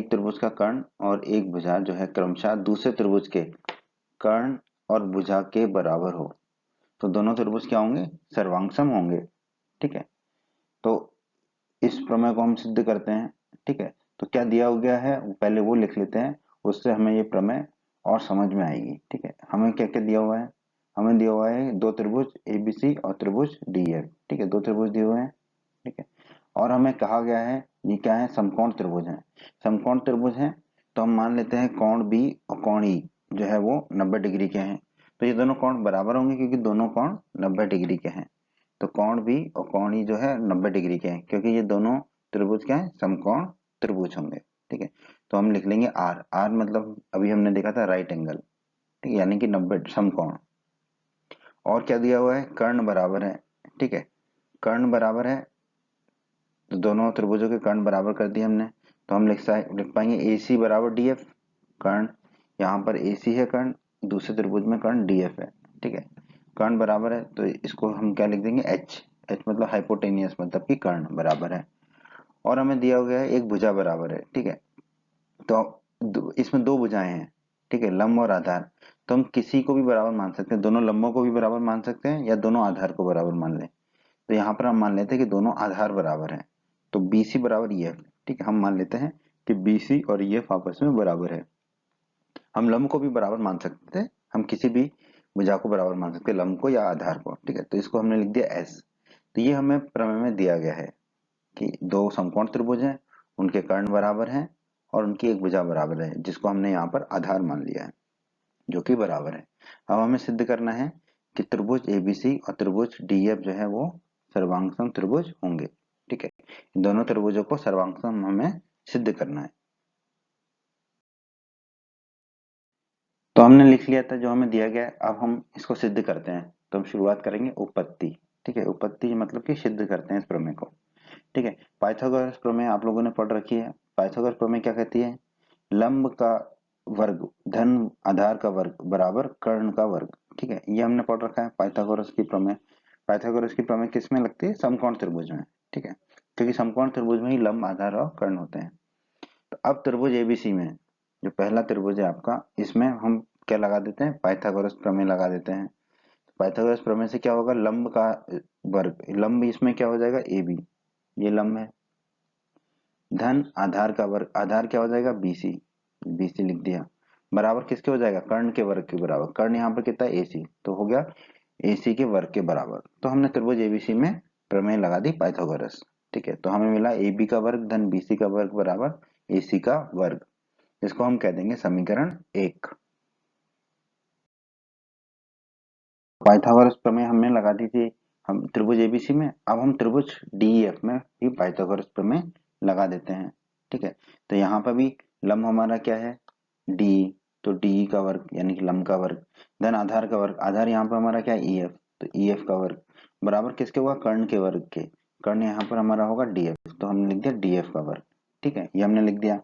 [SPEAKER 2] त्रिभुज का कर्ण और एक भुजा जो है क्रमशः दूसरे त्रिभुज के कर्ण और भुजा के बराबर हो, तो दोनों त्रिभुज क्या होंगे, सर्वांगसम होंगे। ठीक है, तो इस प्रमेय को हम सिद्ध करते हैं। ठीक है, तो क्या दिया हो गया है पहले वो लिख लेते हैं, उससे हमें ये प्रमेय और समझ में आएगी। ठीक है, हमें क्या क्या दिया हुआ है, हमें दिया हुआ है दो त्रिभुज एबीसी और त्रिभुज डीएफ। ठीक है, दो त्रिभुज दिए हुए हैं। ठीक है, और हमें कहा गया है ये क्या है, समकोण त्रिभुज है। समकोण त्रिभुज है तो हम मान लेते हैं कोण बी और कोण ई जो है वो 90 डिग्री के हैं। तो ये दोनों कोण बराबर होंगे क्योंकि दोनों कोण 90 डिग्री के हैं। तो कोण बी और कोण ई जो है 90 डिग्री के हैं क्योंकि ये दोनों त्रिभुज क्या है, समकोण त्रिभुज होंगे। ठीक है, तो हम लिख लेंगे आर। आर मतलब अभी हमने देखा था राइट एंगल। ठीक है, यानी कि 90 समकोण। और क्या दिया हुआ है, कर्ण बराबर है। ठीक है, कर्ण बराबर है तो दोनों त्रिभुजों के कर्ण बराबर कर दिए हमने। तो हम लिख पाएंगे ए सी बराबर डी एफ। कर्ण यहाँ पर ए सी है, कर्ण दूसरे त्रिभुज में कर्ण डी एफ है। ठीक है, कर्ण बराबर है तो इसको हम क्या लिख देंगे, एच। एच मतलब हाइपोटेनियस, मतलब कि कर्ण बराबर है। और हमें दिया गया है एक भुजा बराबर है। ठीक है, तो इसमें दो भुजाएं हैं। ठीक है, लंब और आधार। तो हम किसी को भी बराबर मान सकते हैं, दोनों लंबों को भी बराबर मान सकते हैं या दोनों आधार को बराबर मान लें। तो यहाँ पर हम मान लेते हैं कि दोनों आधार बराबर हैं। तो BC बराबर EF। ठीक है, हम मान लेते हैं कि BC और EF आपस में बराबर है। हम लंब को भी बराबर मान सकते हैं, हम किसी भी भुजा को बराबर मान सकते हैं, लंब को या आधार को। ठीक है, तो इसको हमने लिख दिया S। तो ये हमें प्रमेय में दिया गया है कि दो समकोण त्रिभुज हैं, उनके कर्ण बराबर हैं और उनकी एक भुजा बराबर है, जिसको हमने यहाँ पर आधार मान लिया है, जो कि बराबर है। अब हमें सिद्ध करना है कि त्रिभुज ABC और त्रिभुज DF जो है वो सर्वांगसम त्रिभुज होंगे। ठीक है, इन दोनों त्रिभुजों को सर्वांगसम हमें सिद्ध करना है। तो हमने लिख लिया था जो हमें दिया गया है, अब हम इसको सिद्ध करते हैं। तो हम शुरुआत करेंगे उपपत्ति। ठीक है, उपपत्ति मतलब कि सिद्ध करते हैं इस प्रमेय को। ठीक है, पाइथागोरस प्रमेय आप लोगों ने पढ़ रखी है। पाइथागोरस प्रमेय क्या कहती है, लंब का वर्ग धन आधार का वर्ग बराबर कर्ण का वर्ग। ठीक है, ये हमने पढ़ रखा है पाइथागोरस की प्रमेय। पाइथागोरस की प्रमेय किस में लगती है, समकोण त्रिभुज में। ठीक है, क्योंकि समकोण त्रिभुज में ही लंब आधार और कर्ण होते हैं। तो अब त्रिभुज एबीसी में जो पहला त्रिभुज है आपका, इसमें हम क्या लगा देते हैं, पाइथागोरस प्रमेय लगा देते हैं। पाइथागोरस प्रमेय से क्या होगा, लंब का वर्ग, लंब इसमें क्या हो जाएगा, ए बी, ये लंब है, धन आधार का वर्ग, आधार क्या हो जाएगा, BC। BC लिख दिया, बराबर किसके हो जाएगा, कर्ण के वर्ग के बराबर। कर्ण यहाँ पर कितना है, AC, तो हो गया AC के वर्ग के बराबर। तो हमने त्रिभुज ABC में प्रमेय लगा दी पाइथागोरस। ठीक है, तो हमें मिला AB का वर्ग धन BC का वर्ग बराबर AC का वर्ग। इसको हम कह देंगे समीकरण 1। पाइथागोरस प्रमेय हमने लगा दी थी हम त्रिभुज एबीसी में। अब हम त्रिभुज डीईएफ में भी पाइथागोरस प्रमेय लगा देते हैं। ठीक है, तो यहाँ पर भी लंब हमारा क्या है, डी। तो डी का वर्ग यानी कि लंब का वर्ग, धन आधार का वर्ग, आधार यहाँ पर हमारा क्या है, EF। तो EF का वर्ग बराबर किसके होगा, कर्ण के वर्ग के। कर्ण यहाँ पर हमारा होगा DF, तो हमने लिख दिया DF का वर्ग। ठीक है, ये हमने लिख दिया।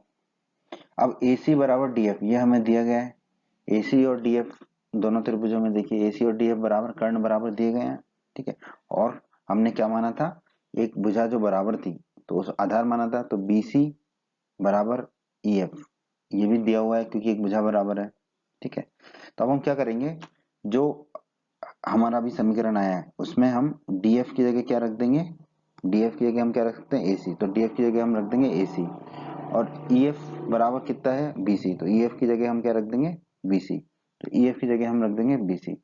[SPEAKER 2] अब AC बराबर DF ये हमें दिया गया है। AC और DF दोनों त्रिभुजों में देखिए AC और DF बराबर कर्ण बराबर दिए गए हैं। ठीक है, और हमने क्या माना था, एक भुजा जो बराबर थी तो उस आधार माना था, तो BC बराबर EF ये भी दिया हुआ है क्योंकि एक भुजा बराबर है। ठीक है, तो अब हम क्या करेंगे, जो हमारा अभी समीकरण आया है उसमें हम DF की जगह क्या रख देंगे, DF की जगह हम क्या रख सकते हैं, AC। तो DF की जगह हम रख देंगे AC। और EF बराबर कितना है, BC। तो EF की जगह हम क्या रख देंगे, BC। तो EF की जगह हम रख देंगे BC।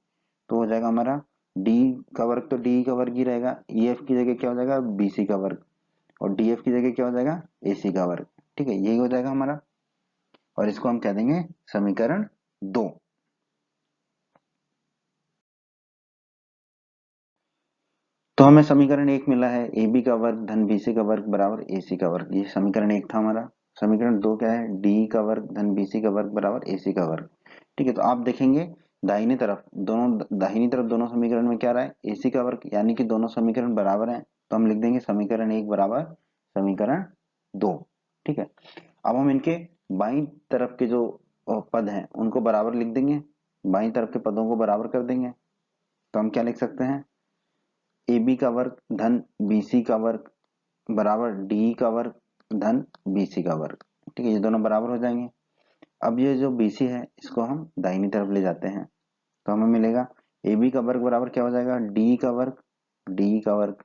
[SPEAKER 2] तो हो जाएगा हमारा D का वर्ग, तो D का वर्ग ही रहेगा। EF की जगह क्या हो जाएगा, BC का वर्ग। और DF की जगह क्या हो जाएगा, AC का वर्ग। ठीक है, यही हो जाएगा हमारा, और इसको हम कह देंगे समीकरण 2। तो हमें समीकरण 1 मिला है, AB का वर्ग धन BC का वर्ग बराबर AC का वर्ग। ये समीकरण 1 था हमारा। समीकरण 2 क्या है, D का वर्ग धन BC का वर्ग बराबर AC का वर्ग। ठीक है, तो आप देखेंगे दाहिनी तरफ दोनों समीकरण में क्या रहा है, AC का वर्ग, यानी कि दोनों समीकरण बराबर हैं। तो हम लिख देंगे समीकरण 1 बराबर समीकरण 2। ठीक है, अब हम इनके बाईं तरफ के जो पद हैं उनको बराबर लिख देंगे, बाईं तरफ के पदों को बराबर कर देंगे। तो हम क्या लिख सकते हैं, AB का वर्ग धन BC का वर्ग बराबर DE का वर्ग धन BC का वर्ग। ठीक है, ये दोनों बराबर हो जाएंगे। अब ये जो BC है इसको हम दाहिनी तरफ ले जाते हैं, तो हमें मिलेगा AB का वर्ग बराबर क्या हो जाएगा, DE का वर्ग, DE का वर्ग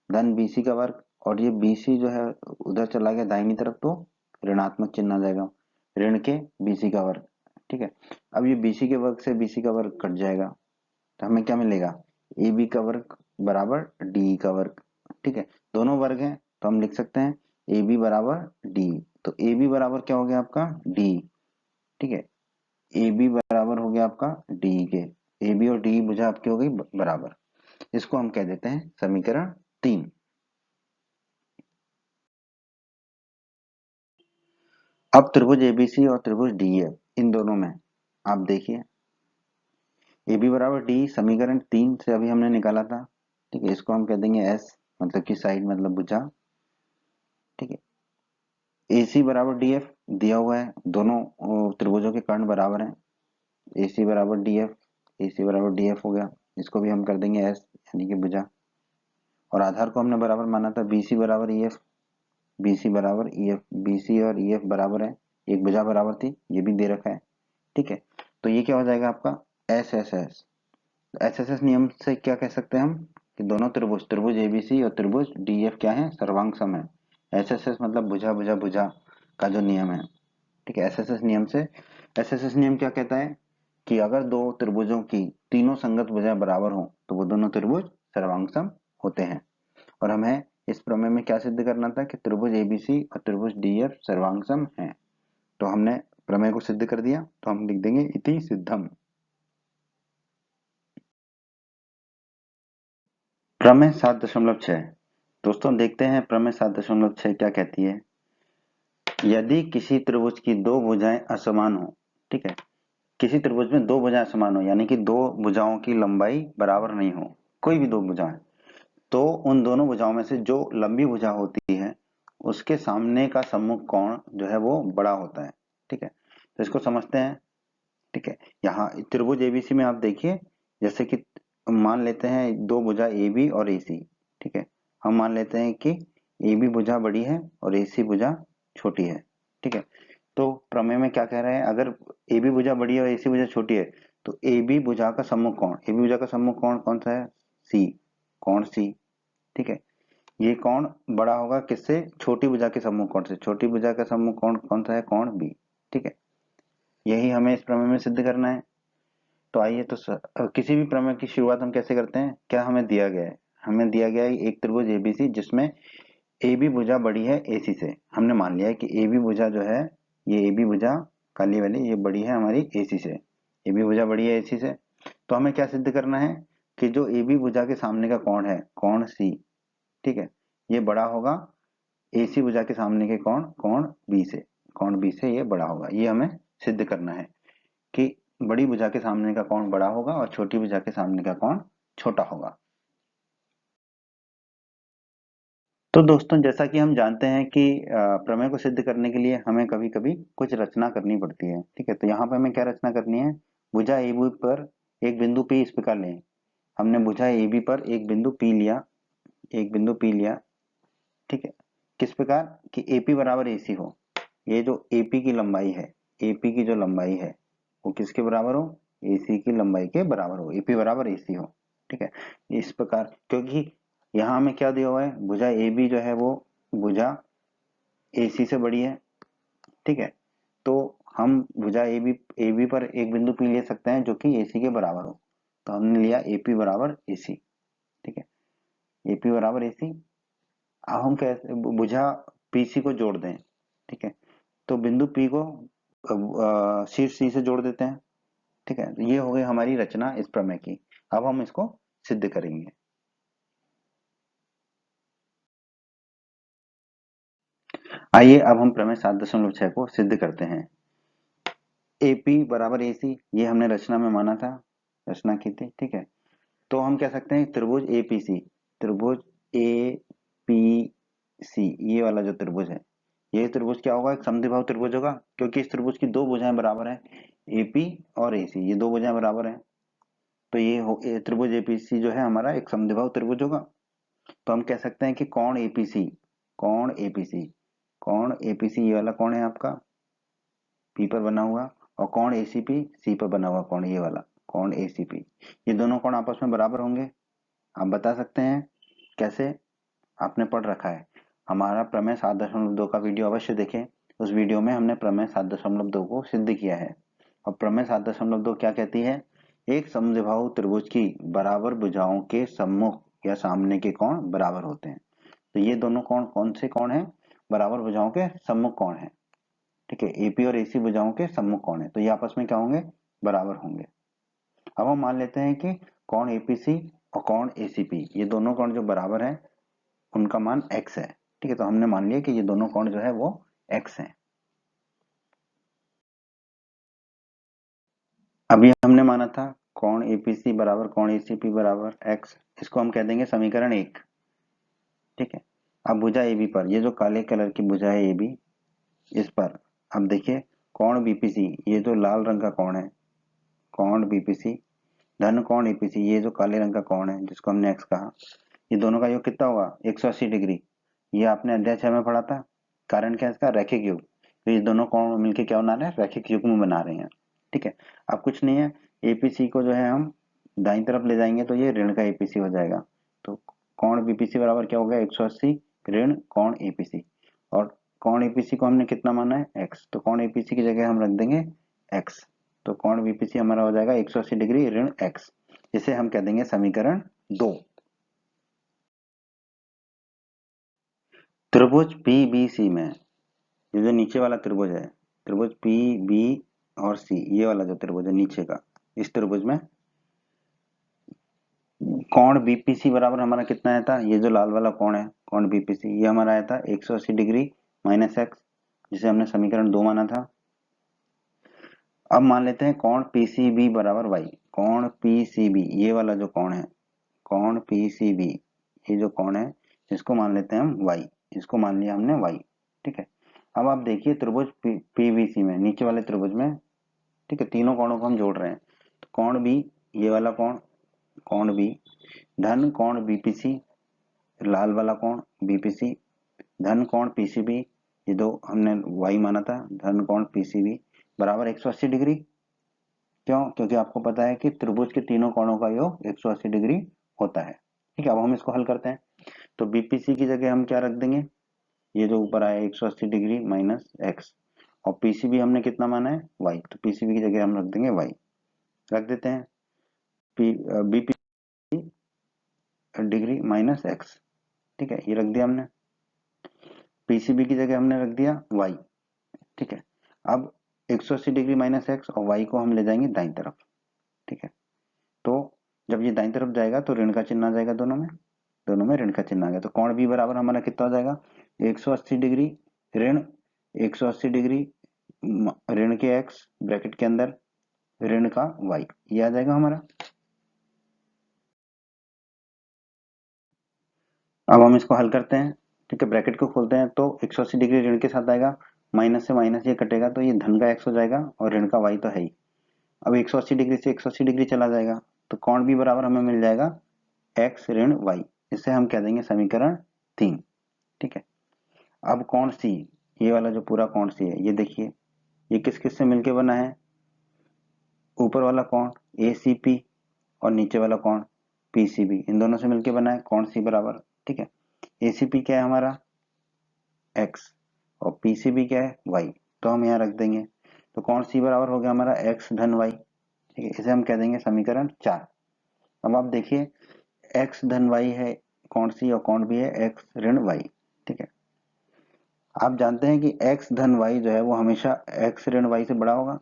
[SPEAKER 2] धन BC का वर्ग। और ये BC जो है उधर चला गया दाहिनी तरफ, तो ऋणात्मक चिन्ह आ जाएगा, ऋण के BC का वर्ग। ठीक है। अब ये BC के वर्ग से BC का वर्ग कट जाएगा, तो हमें क्या मिलेगा, AB का वर्ग बराबर DE का वर्ग। ठीक है, दोनों वर्ग हैं तो हम लिख सकते हैं AB बराबर DE। तो AB बराबर क्या हो गया आपका, DE। ठीक है, AB बराबर हो गया आपका DE के। AB और DE भुजा आपकी हो गई बराबर। इसको हम कह देते हैं समीकरण 3। अब त्रिभुज ABC और त्रिभुज DEF, इन दोनों में आप देखिए, AB बराबर DE समीकरण 3 से अभी हमने निकाला था। ठीक है, इसको हम कह देंगे S, मतलब कि साइड मतलब भुजा। ठीक है, AC बराबर DF दिया हुआ है, दोनों त्रिभुजों के कर्ण बराबर हैं। AC बराबर DF, AC बराबर DF हो गया, इसको भी हम कर देंगे S यानी कि भुजा। और आधार को हमने बराबर माना था BC बराबर EF, BC बराबर EF, BC और EF बराबर है, एक भुजा बराबर थी, ये भी दे रखा है। ठीक है, तो ये क्या हो जाएगा आपका SSS। SSS नियम से क्या कह सकते हैं हम कि दोनों त्रिभुज, त्रिभुज ABC और त्रिभुज DF क्या है, सर्वांग सम है। SSS मतलब भुजा भुजा भुजा का जो नियम है। ठीक है, SSS नियम से, SSS नियम क्या कहता है कि अगर दो त्रिभुजों की तीनों संगत भुजाएं बराबर हों तो वो दोनों त्रिभुज सर्वांग सम होते हैं। और हमें इस प्रमेय में क्या सिद्ध करना था कि त्रिभुज ABC और त्रिभुज DF सर्वांग सम है। तो हमने प्रमेय को सिद्ध कर दिया, तो हम लिख देंगे इति सिद्धम। प्रमेय 7.6। दोस्तों देखते हैं प्रमेय 7.6 क्या कहती है। यदि किसी त्रिभुज की दो भुजाएं असमान हो, ठीक है, किसी त्रिभुज में दो भुजाएं समान हो, यानी कि दो भुजाओं की लंबाई बराबर नहीं हो, कोई भी दो भुजाएं, तो उन दोनों भुजाओं में से जो लंबी भुजा होती है उसके सामने का सम्मुख कोण जो है वो बड़ा होता है। ठीक है, तो इसको समझते हैं। ठीक है, यहाँ त्रिभुज ABC में आप देखिए, जैसे कि मान लेते हैं दो भुजा AB और AC। ठीक है, हम मान लेते हैं कि AB भुजा बड़ी है और AC भुजा छोटी है। ठीक है, तो प्रमेय में क्या कह रहे हैं, अगर AB भुजा बड़ी है और AC भुजा छोटी है तो AB भुजा का सम्मुख कोण, AB भुजा का सम्मुख कोण कौन सा है, C, कोण C। ठीक है, ये कोण बड़ा होगा किससे, छोटी भुजा के सम्मुख कोण से। छोटी भुजा का सम्मुख कोण कौन सा है, कोण B। ठीक है, यही हमें इस प्रमेय में सिद्ध करना है। तो आइए तो किसी भी प्रमेय की शुरुआत हम कैसे करते हैं, क्या हमें दिया गया है, हमें दिया गया है एक त्रिभुज ABC जिसमें AB भुजा बड़ी है AC से। हमने मान लिया है कि AB भुजा जो है, ये AB भुजा काली वाली ये बड़ी है हमारी AC से, AB भुजा बड़ी है AC से। तो हमें क्या सिद्ध करना है कि जो AB भुजा के सामने का कोण है, कोण C, ठीक है, ये बड़ा होगा AC भुजा के सामने के कोण, कोण B से, कोण B से ये बड़ा होगा। ये हमें सिद्ध करना है कि बड़ी भुजा के सामने का कोण बड़ा होगा और छोटी भुजा के सामने का कोण छोटा होगा। तो दोस्तों जैसा कि हम जानते हैं कि प्रमेय को सिद्ध करने के लिए हमें कभी कभी कुछ रचना करनी पड़ती है। ठीक है, तो यहाँ पे हमें क्या रचना करनी है, भुजा AB पर एक बिंदु P इस प्रकार लें। हमने भुजा AB पर एक बिंदु P लिया, एक बिंदु P लिया। ठीक है, किस प्रकार कि AP बराबर AC हो। ये जो AP की लंबाई है, AP की जो लंबाई है वो किसके बराबर हो, AC की लंबाई के बराबर हो, AP बराबर AC हो। ठीक है, इस प्रकार, क्योंकि यहाँ हमें क्या दिया हुआ है, भुजा AB जो है वो भुजा AC से बड़ी है। ठीक है, तो हम भुजा AB पर एक बिंदु P ले सकते हैं जो कि AC के बराबर हो। तो हमने लिया AP बराबर AC। ठीक है, AP बराबर AC। अब हम कैसे भुजा PC को जोड़ दें। ठीक है, तो बिंदु P को शीर्ष C से जोड़ देते हैं। ठीक है, तो ये हो गई हमारी रचना इस प्रमेय की। अब हम इसको सिद्ध करेंगे। आइए अब हम प्रमेय 7.6 को सिद्ध करते हैं। AP बराबर AC, ये हमने रचना में माना था, रचना की थी। ठीक है, तो हम कह सकते हैं त्रिभुज APC, त्रिभुज APC, ये वाला जो त्रिभुज है, ये त्रिभुज क्या होगा, एक समद्विबाहु त्रिभुज होगा, क्योंकि इस त्रिभुज की दो भुजाएं बराबर हैं, AP और AC, ये दो भुजाएं बराबर हैं। तो ये त्रिभुज APC जो है हमारा एक समद्विबाहु त्रिभुज होगा। तो हम कह सकते हैं कि कोण APC, कोण APC, कोण APC ये वाला कोण है आपका P पर बना हुआ, और कोण ACP C पर बना हुआ कोण, ये वाला कोण ACP, ये दोनों कोण आपस में बराबर होंगे। आप बता सकते हैं कैसे, आपने पढ़ रखा है, हमारा प्रमेय 7.2 का वीडियो अवश्य देखें। उस वीडियो में हमने प्रमेय 7.2 को सिद्ध किया है। और प्रमेय 7.2 क्या कहती है? एक समद्विबाहु त्रिभुज की बराबर भुजाओं के सम्मुख या सामने के कोण बराबर होते हैं। तो ये दोनों कोण कौन से कोण हैं? बराबर भुजाओं के सम्मुख कोण हैं। ठीक है, एपी और एसी भुजाओं के सम्मुख कोण है, तो ये आपस में क्या होंगे? बराबर होंगे। अब हम मान लेते हैं कि कोण एपीसी और कोण एसीपी, ये दोनों कोण जो बराबर हैं उनका मान x है। ठीक है, तो हमने मान लिया कि ये दोनों कोण जो है वो x हैं। अभी हमने माना था कोण एपीसी बराबर कोण एसीपी बराबर x, इसको हम कह देंगे समीकरण 1। ठीक है, अब भुजा AB पर, ये जो काले कलर की भुजा है AB, इस पर अब देखिए कोण बीपीसी, ये जो लाल रंग का कोण है कोण बीपीसी धन कोण एपीसी, ये जो काले रंग का कोण है जिसको हमने x कहा, ये दोनों का योग कितना होगा? 180 डिग्री। ये आपने अध्याय 6 में पढ़ा था। कारण क्या है इसका? रैखिक युग्म। तो ये दोनों कोण मिलके क्या बना रहे हैं? रैखिक युग्म बना रहे हैं। ठीक है, अब कुछ नहीं है, एपीसी को जो है हम दाईं तरफ ले जाएंगे तो ये ऋण का एपीसी हो जाएगा। तो कोण बीपीसी बराबर क्या हो गया? 180 ऋण कोण एपीसी। और कोण एपीसी को हमने कितना माना है? x। तो कोण एपीसी की जगह हम रख देंगे x। तो कोण बीपीसी हमारा हो जाएगा 180 डिग्री ऋण x, जिसे हम कह देंगे समीकरण 2। त्रिभुज पीबीसी में, ये जो नीचे वाला त्रिभुज है, त्रिभुज पीबी और सी, ये वाला जो त्रिभुज है नीचे का, इस त्रिभुज में कोण बीपीसी बराबर हमारा कितना आया था? ये जो लाल वाला कोण है कोण बीपीसी, ये हमारा आया था 180 डिग्री माइनस x, जिसे हमने समीकरण 2 माना था। अब मान लेते हैं कोण पीसीबी बराबर y। कोण पीसीबी, ये वाला जो कोण है कोण पीसीबी, ये जो कोण है इसको मान लेते हैं हम y, इसको मान लिया हमने y। ठीक है, अब आप देखिए त्रिभुज पीबीसी में, नीचे वाले त्रिभुज में, ठीक है, तीनों कोणों को हम जोड़ रहे हैं। तो कोण बी, ये वाला कोण कोण बी धन कोण बीपीसी, लाल वाला कोण बीपीसी धन कोण पीसीबी, ये दो हमने y माना था, धन कोण पीसीबी बराबर 180 डिग्री। क्यों? क्योंकि आपको पता है कि त्रिभुज के तीनों कोणों का योग 180 डिग्री होता है। ठीक है, अब हम इसको हल करते हैं। तो बीपीसी की जगह हम क्या रख देंगे? ये जो ऊपर आया 180 डिग्री माइनस एक्स, और पीसीबी हमने कितना माना है? y। तो पीसीबी की जगह हम रख देंगे y, रख देते हैं बीपीसी डिग्री माइनस एक्स। ठीक है, ये रख दिया हमने, पीसीबी की जगह हमने रख दिया y। ठीक है, अब 180 डिग्री माइनस एक्स और y को हम ले जाएंगे दाईं तरफ। ठीक है, तो जब ये दाईं तरफ जाएगा तो ऋण का चिन्ह आ जाएगा, दोनों में ऋण का चिन्ह आ गया। तो कोण बी बराबर हमारा कितना हो जाएगा? 180 डिग्री ऋण 180 डिग्री ऋण के x ब्रैकेट के अंदर ऋण का y, ये आ जाएगा हमारा। अब हम इसको हल करते हैं। ठीक है, ब्रैकेट को खोलते हैं तो 180 डिग्री ऋण के साथ आएगा, माइनस से माइनस ये कटेगा तो ये धन का x हो जाएगा और ऋण का y तो है ही। अब 180 डिग्री से 180 डिग्री चला जाएगा तो कोण बी बराबर हमें मिल जाएगा x ऋण y, इसे हम कह देंगे समीकरण 3। ठीक है, अब कोण सी, ये वाला जो पूरा कोण सी है, ये देखिए ये किस किस से मिलके बना है? ऊपर वाला कोण ACP और नीचे वाला कोण PCB, इन दोनों से मिलके बना है कोण सी बराबर। ठीक है, ACP क्या है हमारा? x और PCB क्या है? y, तो हम यहाँ रख देंगे। तो कोण सी बराबर हो गया हमारा x धन y। ठीक है, इसे हम कह देंगे समीकरण 4। अब आप देखिए x धन y है कोण सी और कोण भी है x ऋण y। ठीक है, आप जानते हैं कि x धन y जो है वो हमेशा x ऋण y से बड़ा होगा।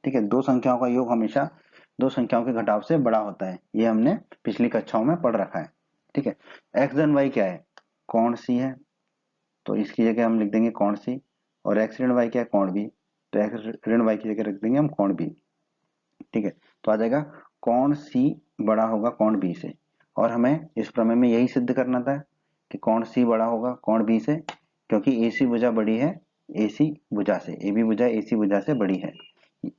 [SPEAKER 2] ठीक है, दो संख्याओं का योग हमेशा दो संख्याओं के घटाव से बड़ा होता है, ये हमने पिछली कक्षाओं में पढ़ रखा है। ठीक है, x धन y क्या है? कोण सी है, तो इसकी जगह हम लिख देंगे कोण सी, और x ऋण y क्या है? कोण बी, तो x ऋण y की जगह रख देंगे हम कोण बी। ठीक है, तो आ जाएगा कोण सी बड़ा होगा कोण बी से, और हमें इस प्रमेय में यही सिद्ध करना था कि कोण सी बड़ा होगा कोण बी से, क्योंकि AC भुजा बड़ी है AC भुजा से, AB भुजा AC भुजा से बड़ी है।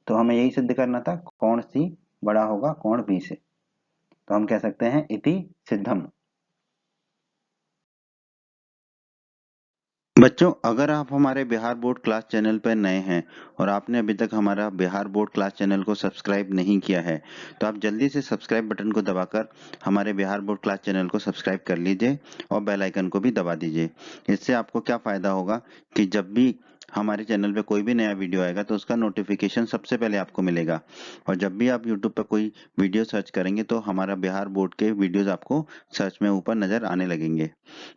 [SPEAKER 2] तो हमें यही सिद्ध करना था कोण सी बड़ा होगा कोण बी से, तो हम कह सकते हैं इति सिद्धम।
[SPEAKER 1] बच्चों, अगर आप हमारे बिहार बोर्ड क्लास चैनल पर नए हैं और आपने अभी तक हमारा बिहार बोर्ड क्लास चैनल को सब्सक्राइब नहीं किया है, तो आप जल्दी से सब्सक्राइब बटन को दबाकर हमारे बिहार बोर्ड क्लास चैनल को सब्सक्राइब कर लीजिए और बेल आइकन को भी दबा दीजिए। इससे आपको क्या फ़ायदा होगा कि जब भी
[SPEAKER 2] हमारे चैनल पे कोई भी नया वीडियो आएगा तो उसका नोटिफिकेशन सबसे पहले आपको मिलेगा। और जब भी आप यूट्यूब पर कोई वीडियो सर्च करेंगे तो हमारा बिहार बोर्ड के वीडियोस आपको सर्च में ऊपर नजर आने लगेंगे।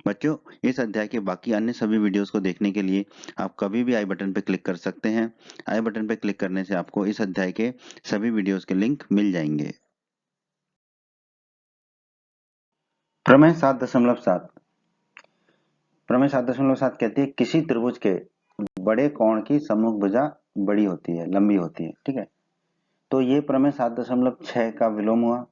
[SPEAKER 2] बच्चों, इस अध्याय के बाकी अन्य सभी वीडियोस को देखने के लिए आप कभी भी आई बटन पर क्लिक कर सकते हैं। आई बटन पर क्लिक करने से आपको इस अध्याय के सभी वीडियोस के लिंक मिल जाएंगे। प्रमेय 7.7 प्रमेय 7.7 कहती है किसी त्रिभुज के बड़े कोण की सम्मुख भुजा बड़ी होती है, लंबी होती है। ठीक है, तो ये प्रमेय 7.6 का विलोम हुआ।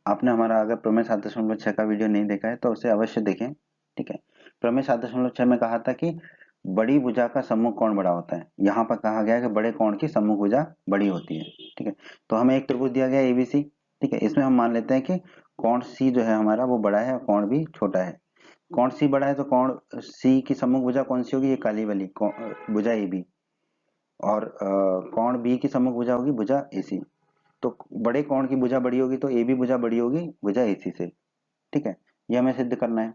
[SPEAKER 2] आपने हमारा अगर प्रमेय 7.6 का वीडियो नहीं देखा है तो उसे अवश्य देखें। ठीक है, प्रमेय 7.6 में कहा था कि बड़ी भुजा का सम्मुख कोण बड़ा होता है। यहाँ पर कहा गया है कि बड़े कोण की सम्मुख भुजा बड़ी होती है। ठीक है, तो हमें एक त्रिभुज दिया गया है एबीसी। ठीक है, इसमें हम मान लेते हैं कि कोण सी जो है हमारा वो बड़ा है और कोण भी छोटा है। कोण सी बड़ा है तो कोण सी की सम्मुख भुजा कौन सी होगी? ये काली वाली भुजा ए बी। और कोण बी की सम्मुख भुजा होगी भुजा ए सी। तो बड़े कोण की भुजा बड़ी होगी तो ए बी भुजा बड़ी होगी भुजा ए सी से। ठीक है, ये हमें सिद्ध करना है।